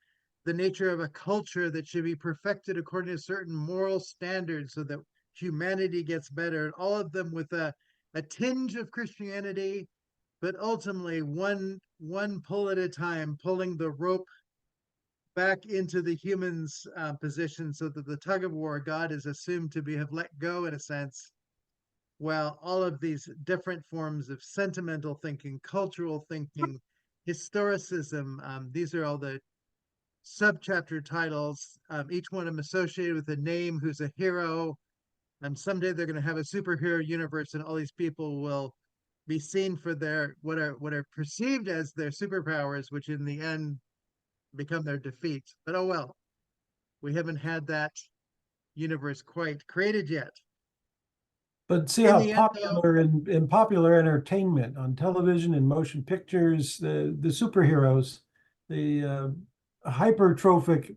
the nature of a culture that should be perfected according to certain moral standards so that humanity gets better, and all of them with a tinge of Christianity, but ultimately one pull at a time, pulling the rope back into the human's position so that the tug of war God is assumed to have let go in a sense. well, all of these different forms of sentimental thinking, cultural thinking, historicism, these are all the subchapter titles, each one of them associated with a name who's a hero. Someday they're going to have a superhero universe, and all these people will be seen for their what are perceived as their superpowers, which in the end become their defeats. But oh well, we haven't had that universe quite created yet. But see In how the end, though, popular in popular entertainment on television and motion pictures, the superheroes, the hypertrophic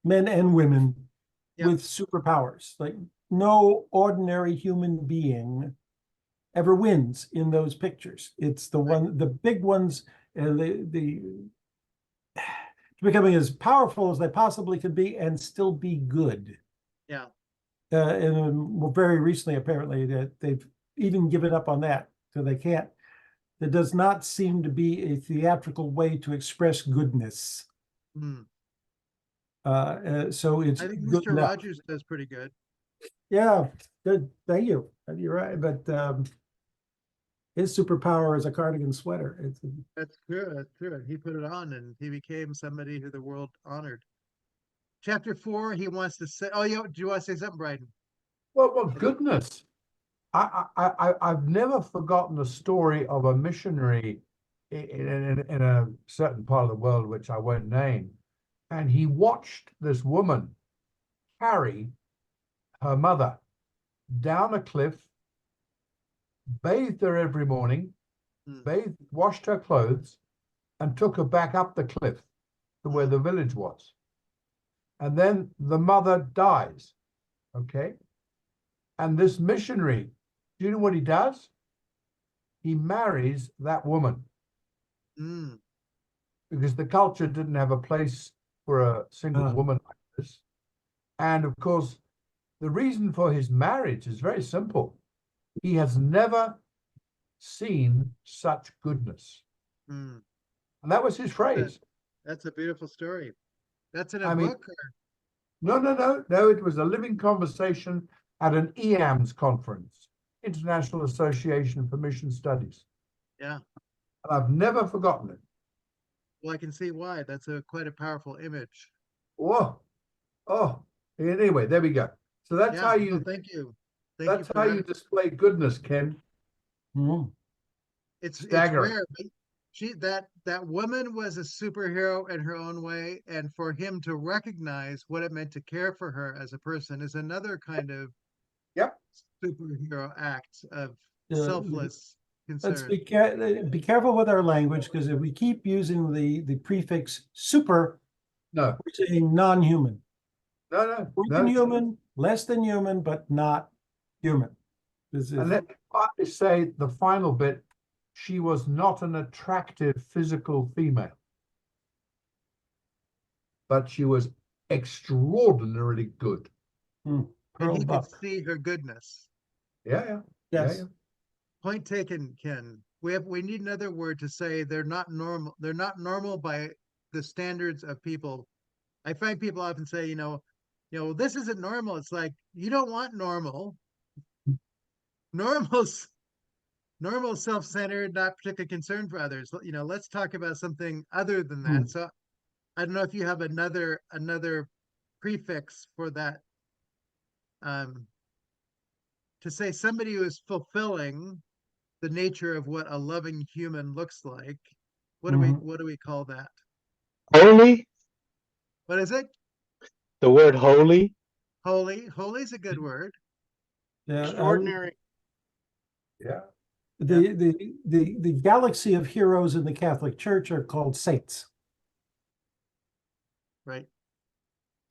men and women Yep. with superpowers. Like no ordinary human being ever wins in those pictures. It's the big ones, and the becoming as powerful as they possibly could be and still be good. yeah. And very recently, apparently, that they've even given up on that, so they can't. There does not seem to be a theatrical way to express goodness. So it's I think good Mr. enough. Rogers does pretty good. Yeah, good. Thank you. You're right, but his superpower is a cardigan sweater. That's true. That's true. He put it on, and he became somebody who the world honored. Chapter 4, he wants to say. Oh, do you want to say something, Bryden? Well, goodness. I've never forgotten the story of a missionary in a certain part of the world, which I won't name. And he watched this woman carry her mother down a cliff, bathed her every morning, washed her clothes, and took her back up the cliff to where the village was. And then the mother dies, okay? And this missionary, do you know what he does? He marries that woman. Because the culture didn't have a place for a single woman like this. And of course, the reason for his marriage is very simple. He has never seen such goodness. And that was his phrase. That's a beautiful story. That's in a book? No, it was a living conversation at an EAMS conference, International Association for Mission Studies. Yeah. And I've never forgotten it. Well, I can see why. That's quite a powerful image. Oh, anyway, there we go. So that's how you. Thank you. That's how you display goodness, Ken. It's staggering. rare, but that woman was a superhero in her own way, and for him to recognize what it meant to care for her as a person is another kind of superhero act of selfless concern. Let's be careful with our language, because if we keep using the prefix super, we're saying non-human. No. Human, less than human, but not human. And let me say the final bit. She was not an attractive physical female, but she was extraordinarily good. And he could see her goodness. Yeah. Yes. Yeah. Point taken, Ken. We need another word to say they're not normal. They're not normal by the standards of people. I find people often say, this isn't normal. It's like, you don't want normal. Normal, self-centered, not particularly concerned for others. Let's talk about something other than that. So I don't know if you have another prefix for that. To say somebody who is fulfilling the nature of what a loving human looks like. What do we call that? Holy? What is it? The word holy? Holy is a good word. Yeah, extraordinary. The galaxy of heroes in the Catholic Church are called saints. Right.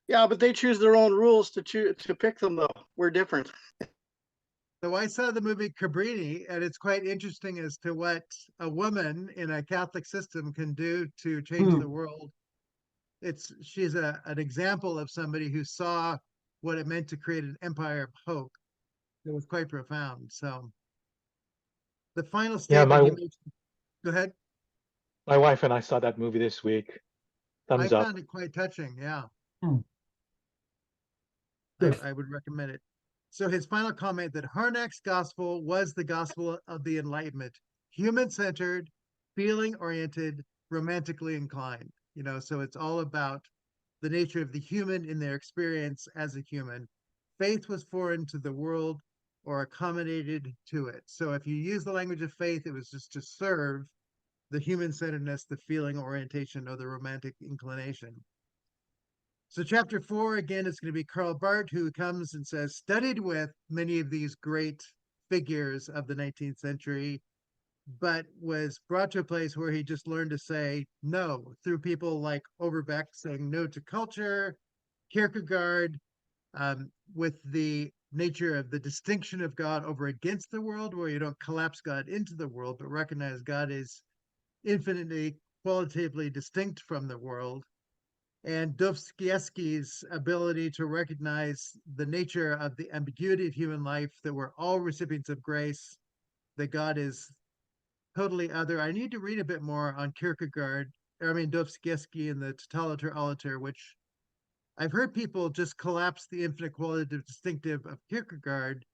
Yeah, but they choose their own rules to pick them, though. We're different. So I saw the movie Cabrini, and it's quite interesting as to what a woman in a Catholic system can do to change the world. She's an example of somebody who saw what it meant to create an empire of hope. It was quite profound. So the final statement you made. Go ahead. My wife and I saw that movie this week. Thumbs up. I found it quite touching. Yeah. I would recommend it. So his final comment that Harnack's gospel was the gospel of the Enlightenment, human-centered, feeling-oriented, romantically inclined. So it's all about the nature of the human in their experience as a human. Faith was foreign to the world or accommodated to it. So if you use the language of faith, it was just to serve the human-centeredness, the feeling orientation, or the romantic inclination. So chapter 4, again, is going to be Karl Barth, who comes and says, studied with many of these great figures of the 19th century, but was brought to a place where he just learned to say no through people like Overbeck saying no to culture, Kierkegaard, with the nature of the distinction of God over against the world, where you don't collapse God into the world, but recognize God is infinitely qualitatively distinct from the world. And Dostoevsky's ability to recognize the nature of the ambiguity of human life, that we're all recipients of grace, that God is totally other. I need to read a bit more on Dostoevsky and the Totaliter Aliter, which I've heard people just collapse the infinite qualitative distinctive of Kierkegaard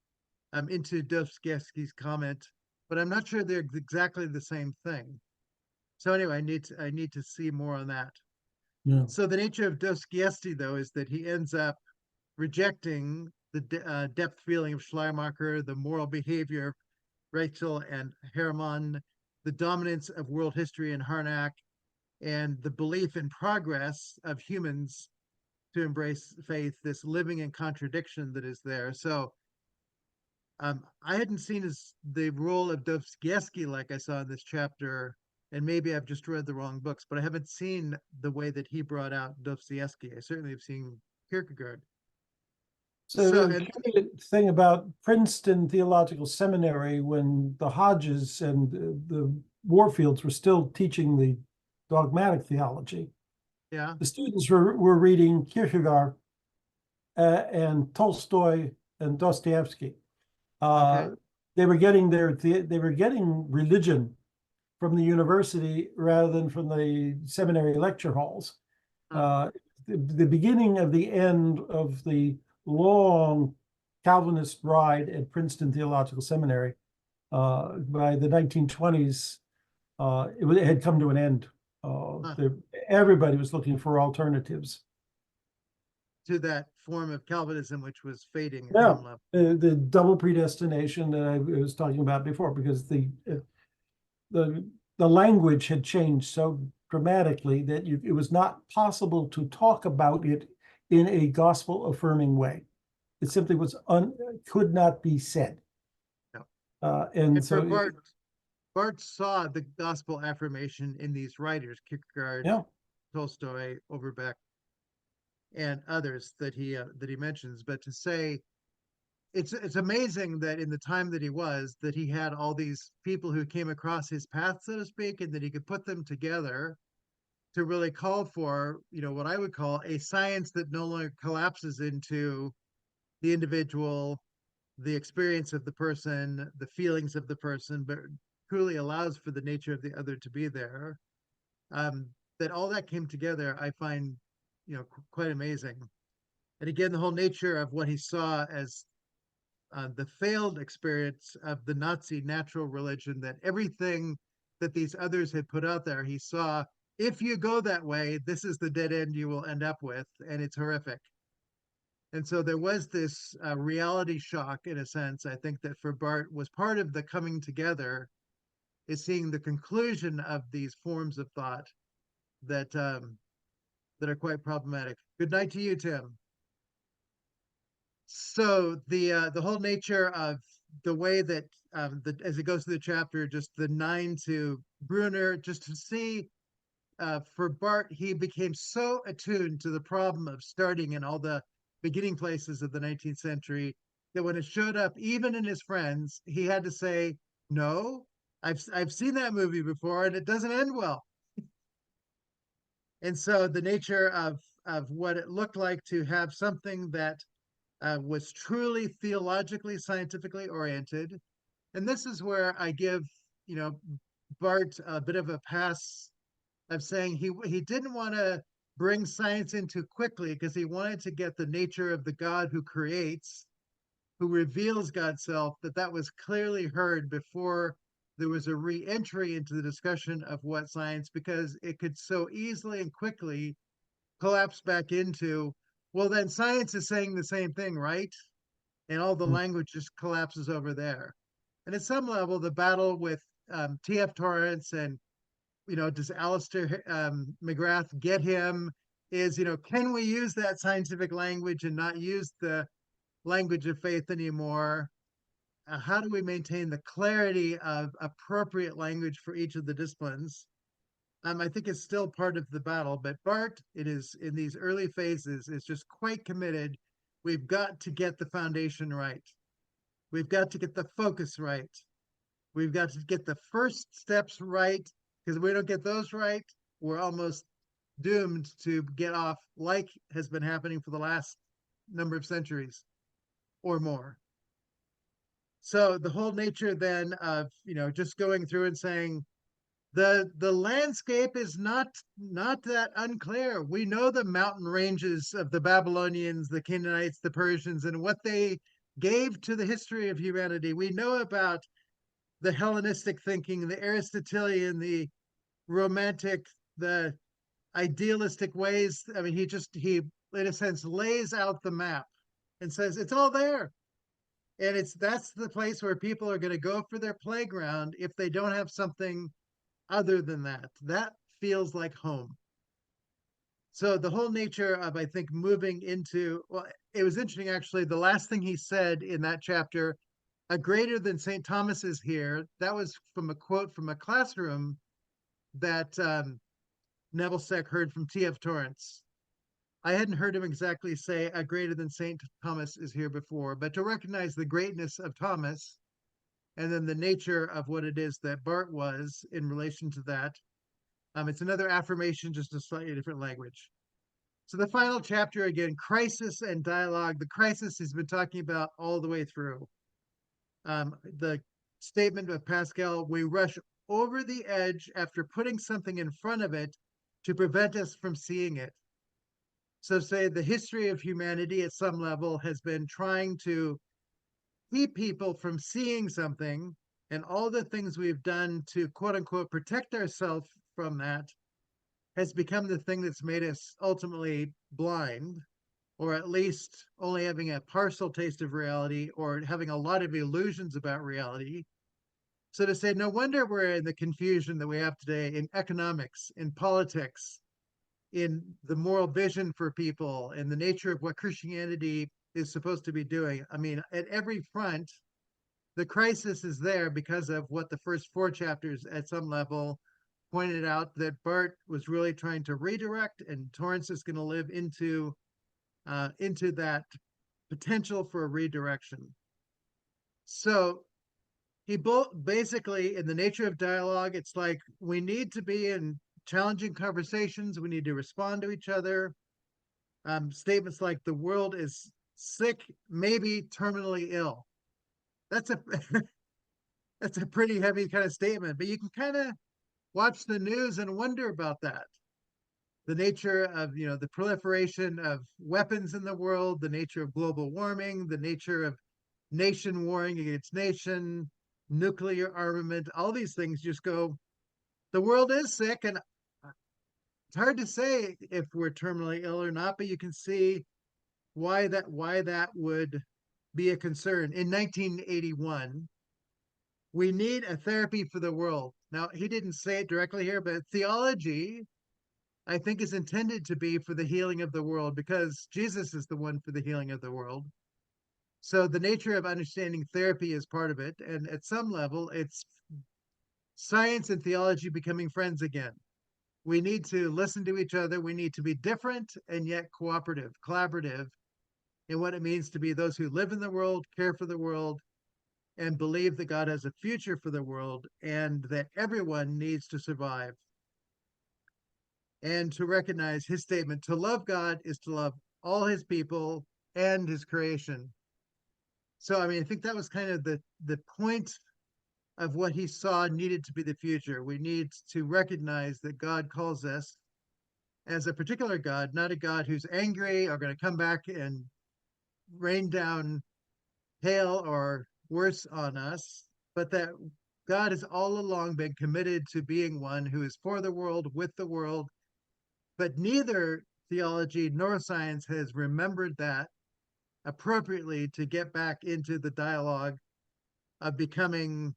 into Dostoevsky's comment, but I'm not sure they're exactly the same thing. So anyway, I need to see more on that. Yeah. So the nature of Dostoevsky, though, is that he ends up rejecting the depth feeling of Schleiermacher, the moral behavior of Rachel and Hermann, the dominance of world history in Harnack, and the belief in progress of humans to embrace faith, this living in contradiction that is there. So I hadn't seen the role of Dostoevsky like I saw in this chapter, and maybe I've just read the wrong books, but I haven't seen the way that he brought out Dostoevsky. I certainly have seen Kierkegaard. So the thing about Princeton Theological Seminary, when the Hodges and the Warfields were still teaching the dogmatic theology, yeah, the students were reading Kierkegaard and Tolstoy and Dostoevsky. Okay. They were getting religion from the university rather than from the seminary lecture halls. The beginning of the end of the long Calvinist ride at Princeton Theological Seminary. By the 1920s, it had come to an end. Everybody was looking for alternatives to that form of Calvinism, which was fading at Yeah, some level. the double predestination that I was talking about before, because the language had changed so dramatically that it was not possible to talk about it in a gospel affirming way. It simply could not be said. No. And so Barth saw the gospel affirmation in these writers, Kierkegaard, yeah, Tolstoy, Overbeck, and others that he mentions. But to say it's amazing that in the time that he had all these people who came across his path, so to speak, and that he could put them together to really call for, what I would call a science that no longer collapses into the individual, the experience of the person, the feelings of the person, but truly allows for the nature of the other to be there. That all that came together, I find, quite amazing. And again, the whole nature of what he saw as the failed experience of the Nazi natural religion, that everything that these others had put out there, he saw, if you go that way, this is the dead end you will end up with, and it's horrific. And so there was this reality shock, in a sense, I think, that for Barth was part of the coming together, is seeing the conclusion of these forms of thought that are quite problematic. Good night to you, Tim. So the whole nature of the way that as it goes through the chapter, just the 9 to Brunner, just to see for Barth, he became so attuned to the problem of starting in all the beginning places of the 19th century that when it showed up, even in his friends, he had to say, no, I've seen that movie before and it doesn't end well. And so the nature of what it looked like to have something that was truly theologically, scientifically oriented. And this is where I give, Barth a bit of a pass of saying he didn't want to bring science in too quickly because he wanted to get the nature of the God who creates who reveals God's self, that was clearly heard before there was a re-entry into the discussion of what science, because it could so easily and quickly collapse back into, well, then science is saying the same thing, right? And all the language just collapses over there. And at some level, the battle with T.F. Torrance and, does Alistair McGrath get him, is, can we use that scientific language and not use the language of faith anymore? How do we maintain the clarity of appropriate language for each of the disciplines? I think it's still part of the battle, but Bart, it is in these early phases, is just quite committed. We've got to get the foundation right. We've got to get the focus right. We've got to get the first steps right, because if we don't get those right, we're almost doomed to get off, like has been happening for the last number of centuries or more. So the whole nature then of, just going through and saying, the landscape is not that unclear. We know the mountain ranges of the Babylonians, the Canaanites, the Persians, and what they gave to the history of humanity. We know about the Hellenistic thinking, the Aristotelian, the Romantic, the idealistic ways. I mean, he in a sense lays out the map and says it's all there. And that's the place where people are going to go for their playground if they don't have something other than that. That feels like home. So the whole nature of, I think, moving into, well, it was interesting, actually, the last thing he said in that chapter, a greater than St. Thomas is here. That was from a quote from a classroom that Nebelsick heard from T.F. Torrance. I hadn't heard him exactly say a greater than St. Thomas is here before, but to recognize the greatness of Thomas and then the nature of what it is that Bart was in relation to that. It's another affirmation, just a slightly different language. So the final chapter, again, crisis and dialogue. The crisis he's been talking about all the way through. The statement of Pascal, we rush over the edge after putting something in front of it to prevent us from seeing it. So say the history of humanity at some level has been trying to keep people from seeing something, and all the things we've done to quote unquote protect ourselves from that has become the thing that's made us ultimately blind, or at least only having a partial taste of reality, or having a lot of illusions about reality. So to say, no wonder we're in the confusion that we have today in economics, in politics, in the moral vision for people, and the nature of what Christianity is supposed to be doing. I mean, at every front, the crisis is there because of what the first 4 chapters at some level pointed out, that Bart was really trying to redirect, and Torrance is going to live into that potential for a redirection. So he basically, in the nature of dialogue, it's like we need to be in challenging conversations. We need to respond to each other. Statements like the world is sick, maybe terminally ill. That's a that's a pretty heavy kind of statement, but you can kind of watch the news and wonder about that. The nature of, the proliferation of weapons in the world, the nature of global warming, the nature of nation warring against nation, nuclear armament, all these things just go, the world is sick, and it's hard to say if we're terminally ill or not, but you can see why that would be a concern. In 1981, we need a therapy for the world. Now, he didn't say it directly here, but theology, I think, is intended to be for the healing of the world, because Jesus is the one for the healing of the world. So the nature of understanding therapy is part of it. And at some level, it's science and theology becoming friends again. We need to listen to each other. We need to be different and yet cooperative, collaborative in what it means to be those who live in the world, care for the world, and believe that God has a future for the world, and that everyone needs to survive. And to recognize his statement, to love God is to love all his people and his creation. So, I mean, I think that was kind of the point of what he saw needed to be the future. We need to recognize that God calls us as a particular God, not a God who's angry or going to come back and rain down hail or worse on us, but that God has all along been committed to being one who is for the world, with the world, but neither theology nor science has remembered that appropriately to get back into the dialogue of becoming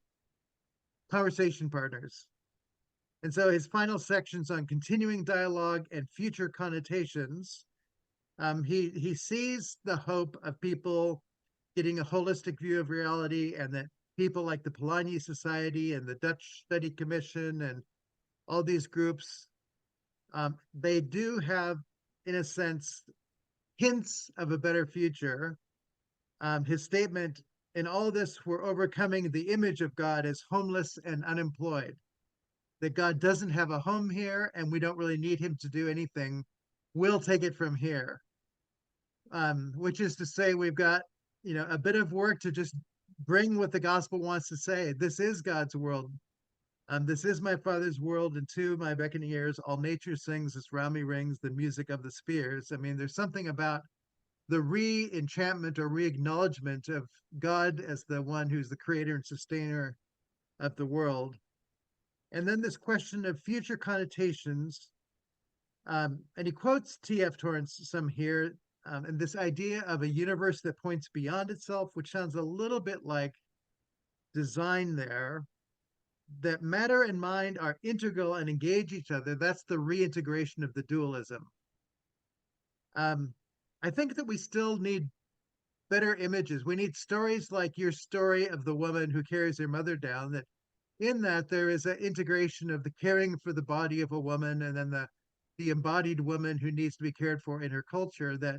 conversation partners. And so his final sections on continuing dialogue and future connotations, he sees the hope of people getting a holistic view of reality, and that people like the Polanyi Society and the Dutch Study Commission and all these groups, they do have, in a sense, hints of a better future. His statement, in all this, we're overcoming the image of God as homeless and unemployed, that God doesn't have a home here and we don't really need him to do anything. We'll take it from here. Which is to say, we've got, a bit of work to just bring what the gospel wants to say. This is God's world. This is my Father's world, and to my beckoning ears, all nature sings, as round me rings the music of the spheres. I mean, there's something about the re-enchantment or re-acknowledgement of God as the one who's the creator and sustainer of the world. And then this question of future connotations, and he quotes T.F. Torrance some here, and this idea of a universe that points beyond itself, which sounds a little bit like design there, that matter and mind are integral and engage each other. That's the reintegration of the dualism. I think that we still need better images. We need stories like your story of the woman who carries her mother down, that in that there is an integration of the caring for the body of a woman, and then the embodied woman who needs to be cared for in her culture, that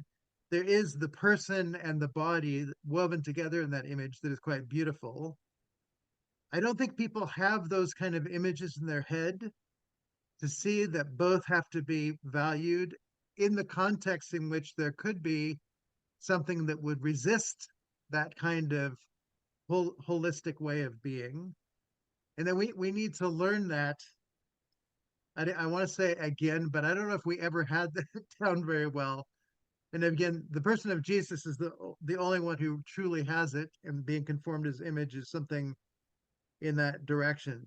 there is the person and the body woven together in that image that is quite beautiful. I don't think people have those kind of images in their head to see that both have to be valued in the context in which there could be something that would resist that kind of holistic way of being. And then we need to learn that. I want to say again, but I don't know if we ever had that down very well. And again, the person of Jesus is the only one who truly has it, and being conformed to his image is something in that direction.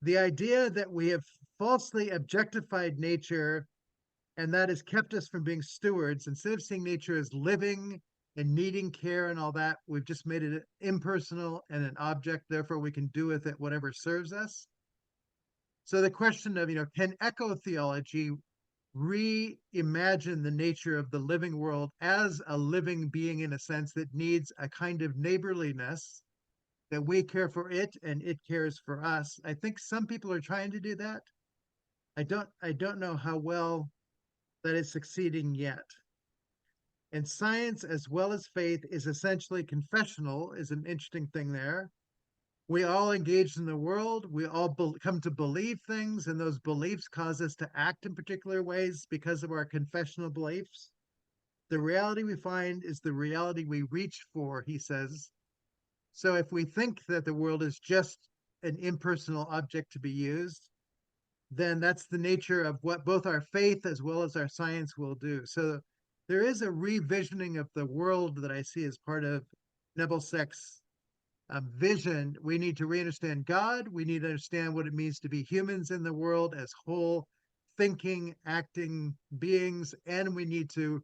The idea that we have falsely objectified nature, and that has kept us from being stewards. Instead of seeing nature as living and needing care and all that, we've just made it impersonal and an object, therefore we can do with it whatever serves us. So the question of, can eco-theology reimagine the nature of the living world as a living being, in a sense that needs a kind of neighborliness, that we care for it and it cares for us? I think some people are trying to do that. I don't know how well that is succeeding yet. And science, as well as faith, is essentially confessional, is an interesting thing there. We all engage in the world. We all come to believe things, and those beliefs cause us to act in particular ways because of our confessional beliefs. The reality we find is the reality we reach for, he says. So if we think that the world is just an impersonal object to be used, then that's the nature of what both our faith as well as our science will do. So there is a revisioning of the world that I see as part of Nebelsick's vision. We need to re-understand God. We need to understand what it means to be humans in the world as whole, thinking, acting beings, and we need to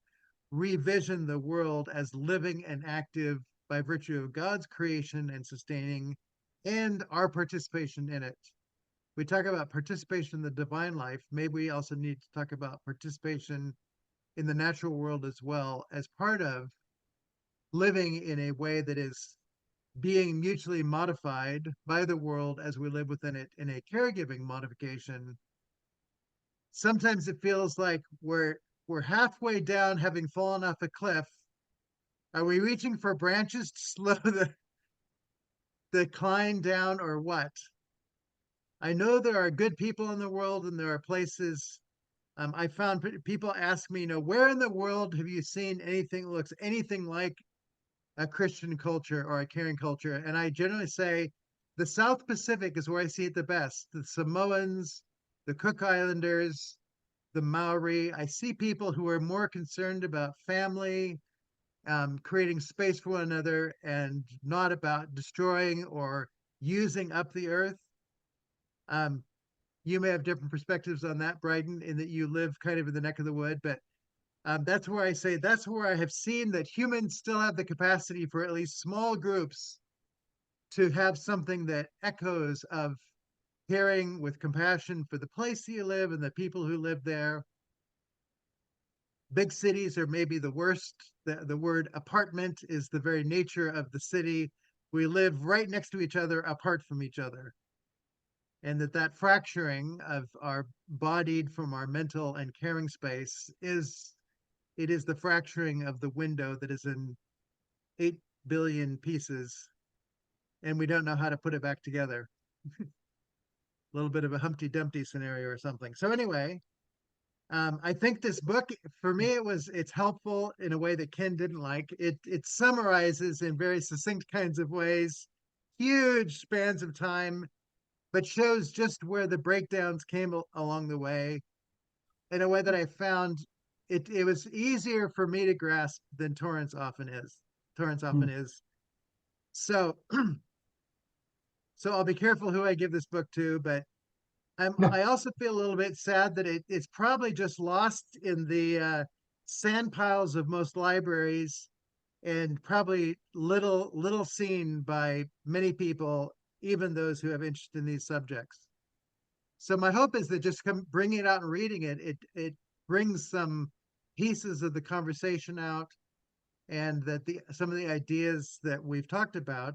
revision the world as living and active by virtue of God's creation and sustaining, and our participation in it. We talk about participation in the divine life. Maybe we also need to talk about participation in the natural world as well, as part of living in a way that is being mutually modified by the world as we live within it in a caregiving modification. Sometimes it feels like we're halfway down, having fallen off a cliff. Are we reaching for branches to slow the climb down, or what? I know there are good people in the world, and there are places. I found people ask me, where in the world have you seen anything that looks anything like a Christian culture or a caring culture? And I generally say the South Pacific is where I see it the best. The Samoans, the Cook Islanders, the Maori. I see people who are more concerned about family creating space for one another and not about destroying or using up the earth. You may have different perspectives on that, Bryden, in that you live kind of in the neck of the wood, but that's where I say that's where I have seen that humans still have the capacity for at least small groups to have something that echoes of caring with compassion for the place you live and the people who live there. Big cities are maybe the worst. The word apartment is the very nature of the city. We live right next to each other, apart from each other. And that fracturing of our bodied from our mental and caring space is the fracturing of the window that is in 8 billion pieces, and we don't know how to put it back together. A little bit of a Humpty Dumpty scenario or something. So anyway, I think this book, for me, it's helpful in a way that Ken didn't like. It summarizes in very succinct kinds of ways, huge spans of time, but shows just where the breakdowns came along the way in a way that I found it was easier for me to grasp than Torrance often is. So, so I'll be careful who I give this book to, but I also feel a little bit sad that it's probably just lost in the sand piles of most libraries and probably little seen by many people, even those who have interest in these subjects. So my hope is that just bringing it out and reading it brings some pieces of the conversation out, and that some of the ideas that we've talked about,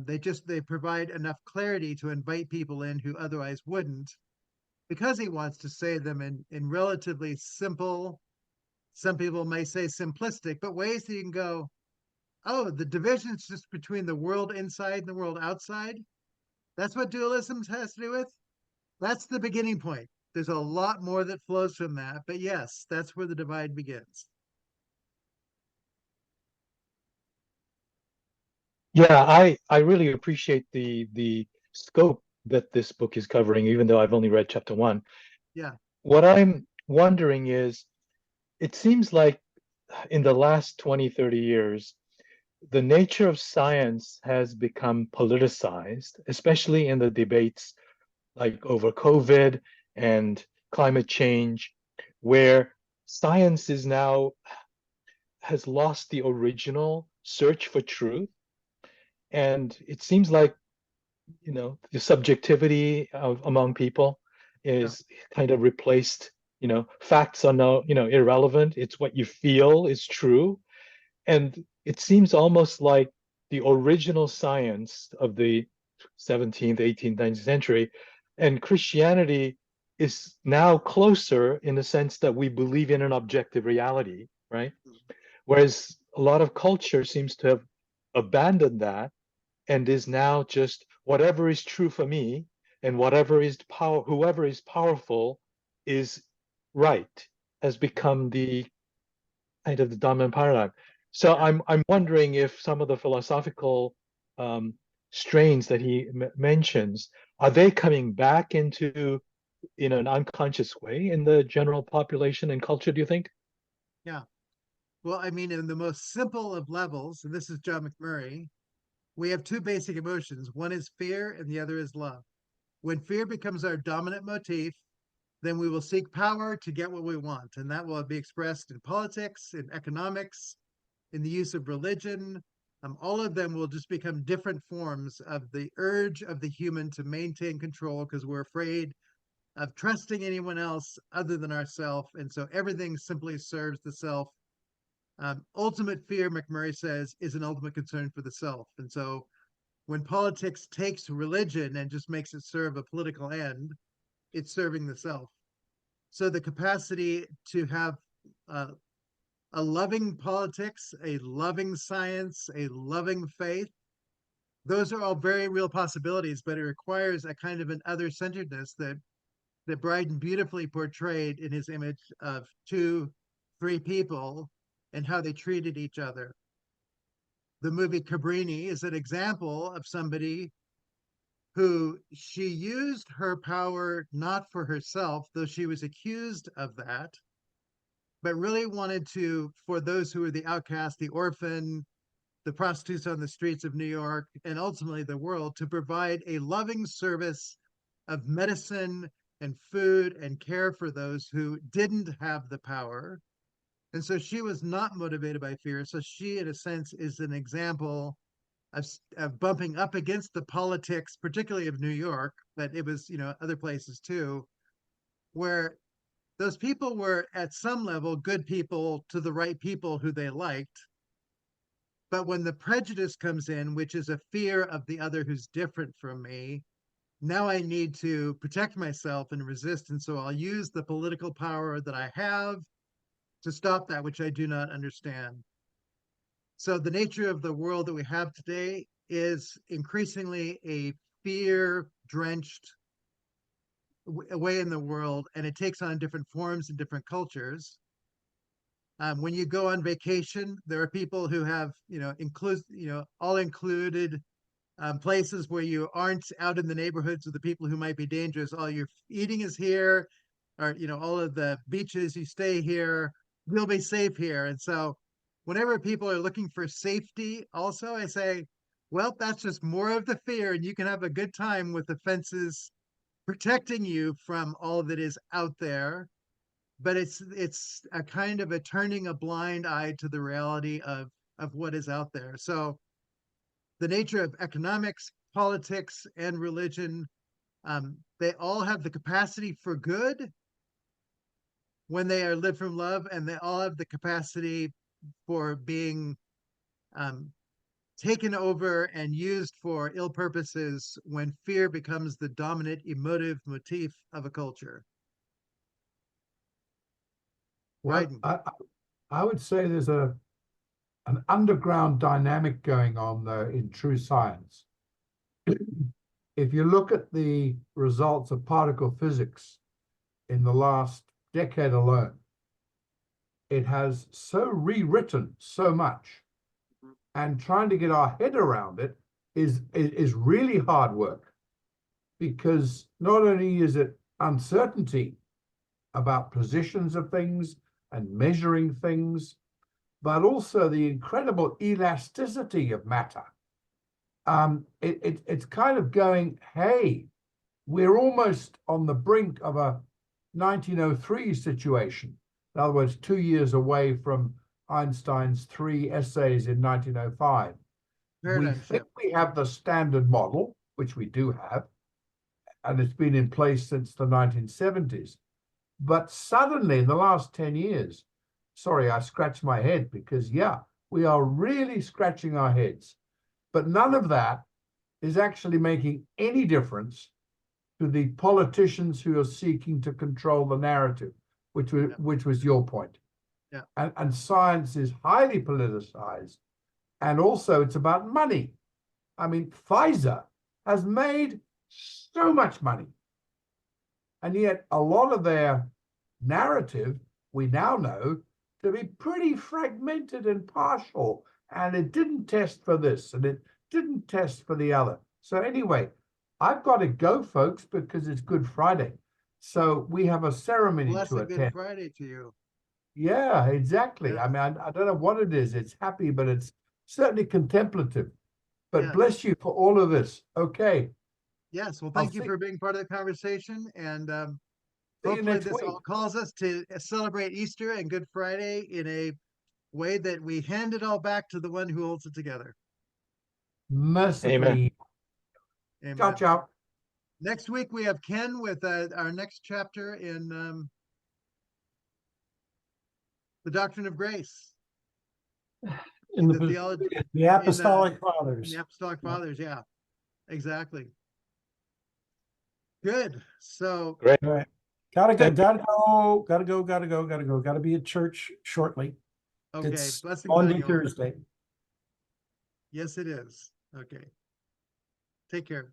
they provide enough clarity to invite people in who otherwise wouldn't, because he wants to say them in relatively simple, some people may say simplistic, but ways that you can go, oh, the division's just between the world inside and the world outside. That's what dualism has to do with. That's the beginning point. There's a lot more that flows from that, but yes, that's where the divide begins. Yeah, I really appreciate the scope that this book is covering, even though I've only read chapter 1. Yeah. What I'm wondering is, it seems like in the last 20, 30 years, the nature of science has become politicized, especially in the debates like over COVID and climate change, where science is now has lost the original search for truth. And it seems like, the subjectivity among people is kind of replaced. Facts are no, irrelevant. It's what you feel is true. And it seems almost like the original science of the 17th, 18th, 19th century and Christianity is now closer in the sense that we believe in an objective reality, right? Whereas a lot of culture seems to have abandoned that and is now just whatever is true for me and whoever is powerful is right, has become the kind of the dominant paradigm. So I'm wondering if some of the philosophical strains that he mentions, are they coming back into in an unconscious way in the general population and culture, do you think? Yeah. Well, I mean, in the most simple of levels, and this is John McMurray, we have two basic emotions. One is fear and the other is love. When fear becomes our dominant motif, then we will seek power to get what we want. And that will be expressed in politics, in economics, in the use of religion. All of them will just become different forms of the urge of the human to maintain control because we're afraid of trusting anyone else other than ourselves. And so everything simply serves the self. Ultimate fear, McMurray says, is an ultimate concern for the self. And so when politics takes religion and just makes it serve a political end, it's serving the self. So the capacity to have a loving politics, a loving science, a loving faith, those are all very real possibilities, but it requires a kind of an other-centeredness that Bryden beautifully portrayed in his image of 2, 3 people and how they treated each other. The movie Cabrini is an example of somebody who she used her power not for herself, though she was accused of that, but really wanted to, for those who are the outcast, the orphan, the prostitutes on the streets of New York, and ultimately the world, to provide a loving service of medicine and food and care for those who didn't have the power. And so she was not motivated by fear. So she, in a sense, is an example of bumping up against the politics, particularly of New York, but it was, other places too, where those people were at some level good people to the right people who they liked. But when the prejudice comes in, which is a fear of the other who's different from me, now I need to protect myself and resist. And so I'll use the political power that I have to stop that which I do not understand. So the nature of the world that we have today is increasingly a fear-drenched way in the world, and it takes on different forms in different cultures. When you go on vacation, there are people who have, all included places where you aren't out in the neighborhoods of the people who might be dangerous. All your eating is here, or, all of the beaches, you stay here, you'll be safe here. And so whenever people are looking for safety, also, I say, well, that's just more of the fear, and you can have a good time with the fences protecting you from all that is out there. But it's a kind of a turning a blind eye to the reality of what is out there. So the nature of economics, politics, and religion, they all have the capacity for good when they are lived from love, and they all have the capacity for being taken over and used for ill purposes when fear becomes the dominant emotive motif of a culture. Well, I would say there's an underground dynamic going on though in true science. If you look at the results of particle physics in the last decade alone, it has so rewritten so much, and trying to get our head around it is really hard work, because not only is it uncertainty about positions of things and measuring things, but also the incredible elasticity of matter. It's kind of going, hey, we're almost on the brink of a 1903 situation. In other words, 2 years away from Einstein's 3 essays in 1905. We think we have the standard model, which we do have, and it's been in place since the 1970s. But suddenly, in the last 10 years, sorry, I scratched my head because, yeah, we are really scratching our heads. But none of that is actually making any difference to the politicians who are seeking to control the narrative, which was your point. Yeah. And science is highly politicized. And also it's about money. I mean, Pfizer has made so much money. And yet a lot of their narrative, we now know, to be pretty fragmented and partial. And it didn't test for this and it didn't test for the other. So anyway, I've got to go, folks, because it's Good Friday. So we have a ceremony to attend. Good Friday to you. Yeah, exactly. Yeah. I mean, I don't know what it is. It's happy, but it's certainly contemplative. But Yes. bless you for all of this. Okay. Yes. Well, thank you for being part of the conversation. And hopefully this all calls us to celebrate Easter and Good Friday in a way that we hand it all back to the one who holds it together. Mercifully. Amen. Amen. Ciao, ciao. Next week, we have Ken with our next chapter in the Doctrine of Grace. In the theology, the Apostolic Fathers. The Apostolic Fathers, yeah, exactly. Good. So Great. All right. Gotta be at church shortly. Okay, It's blessings on on you. Thursday. Yes, it is. Okay. Take care.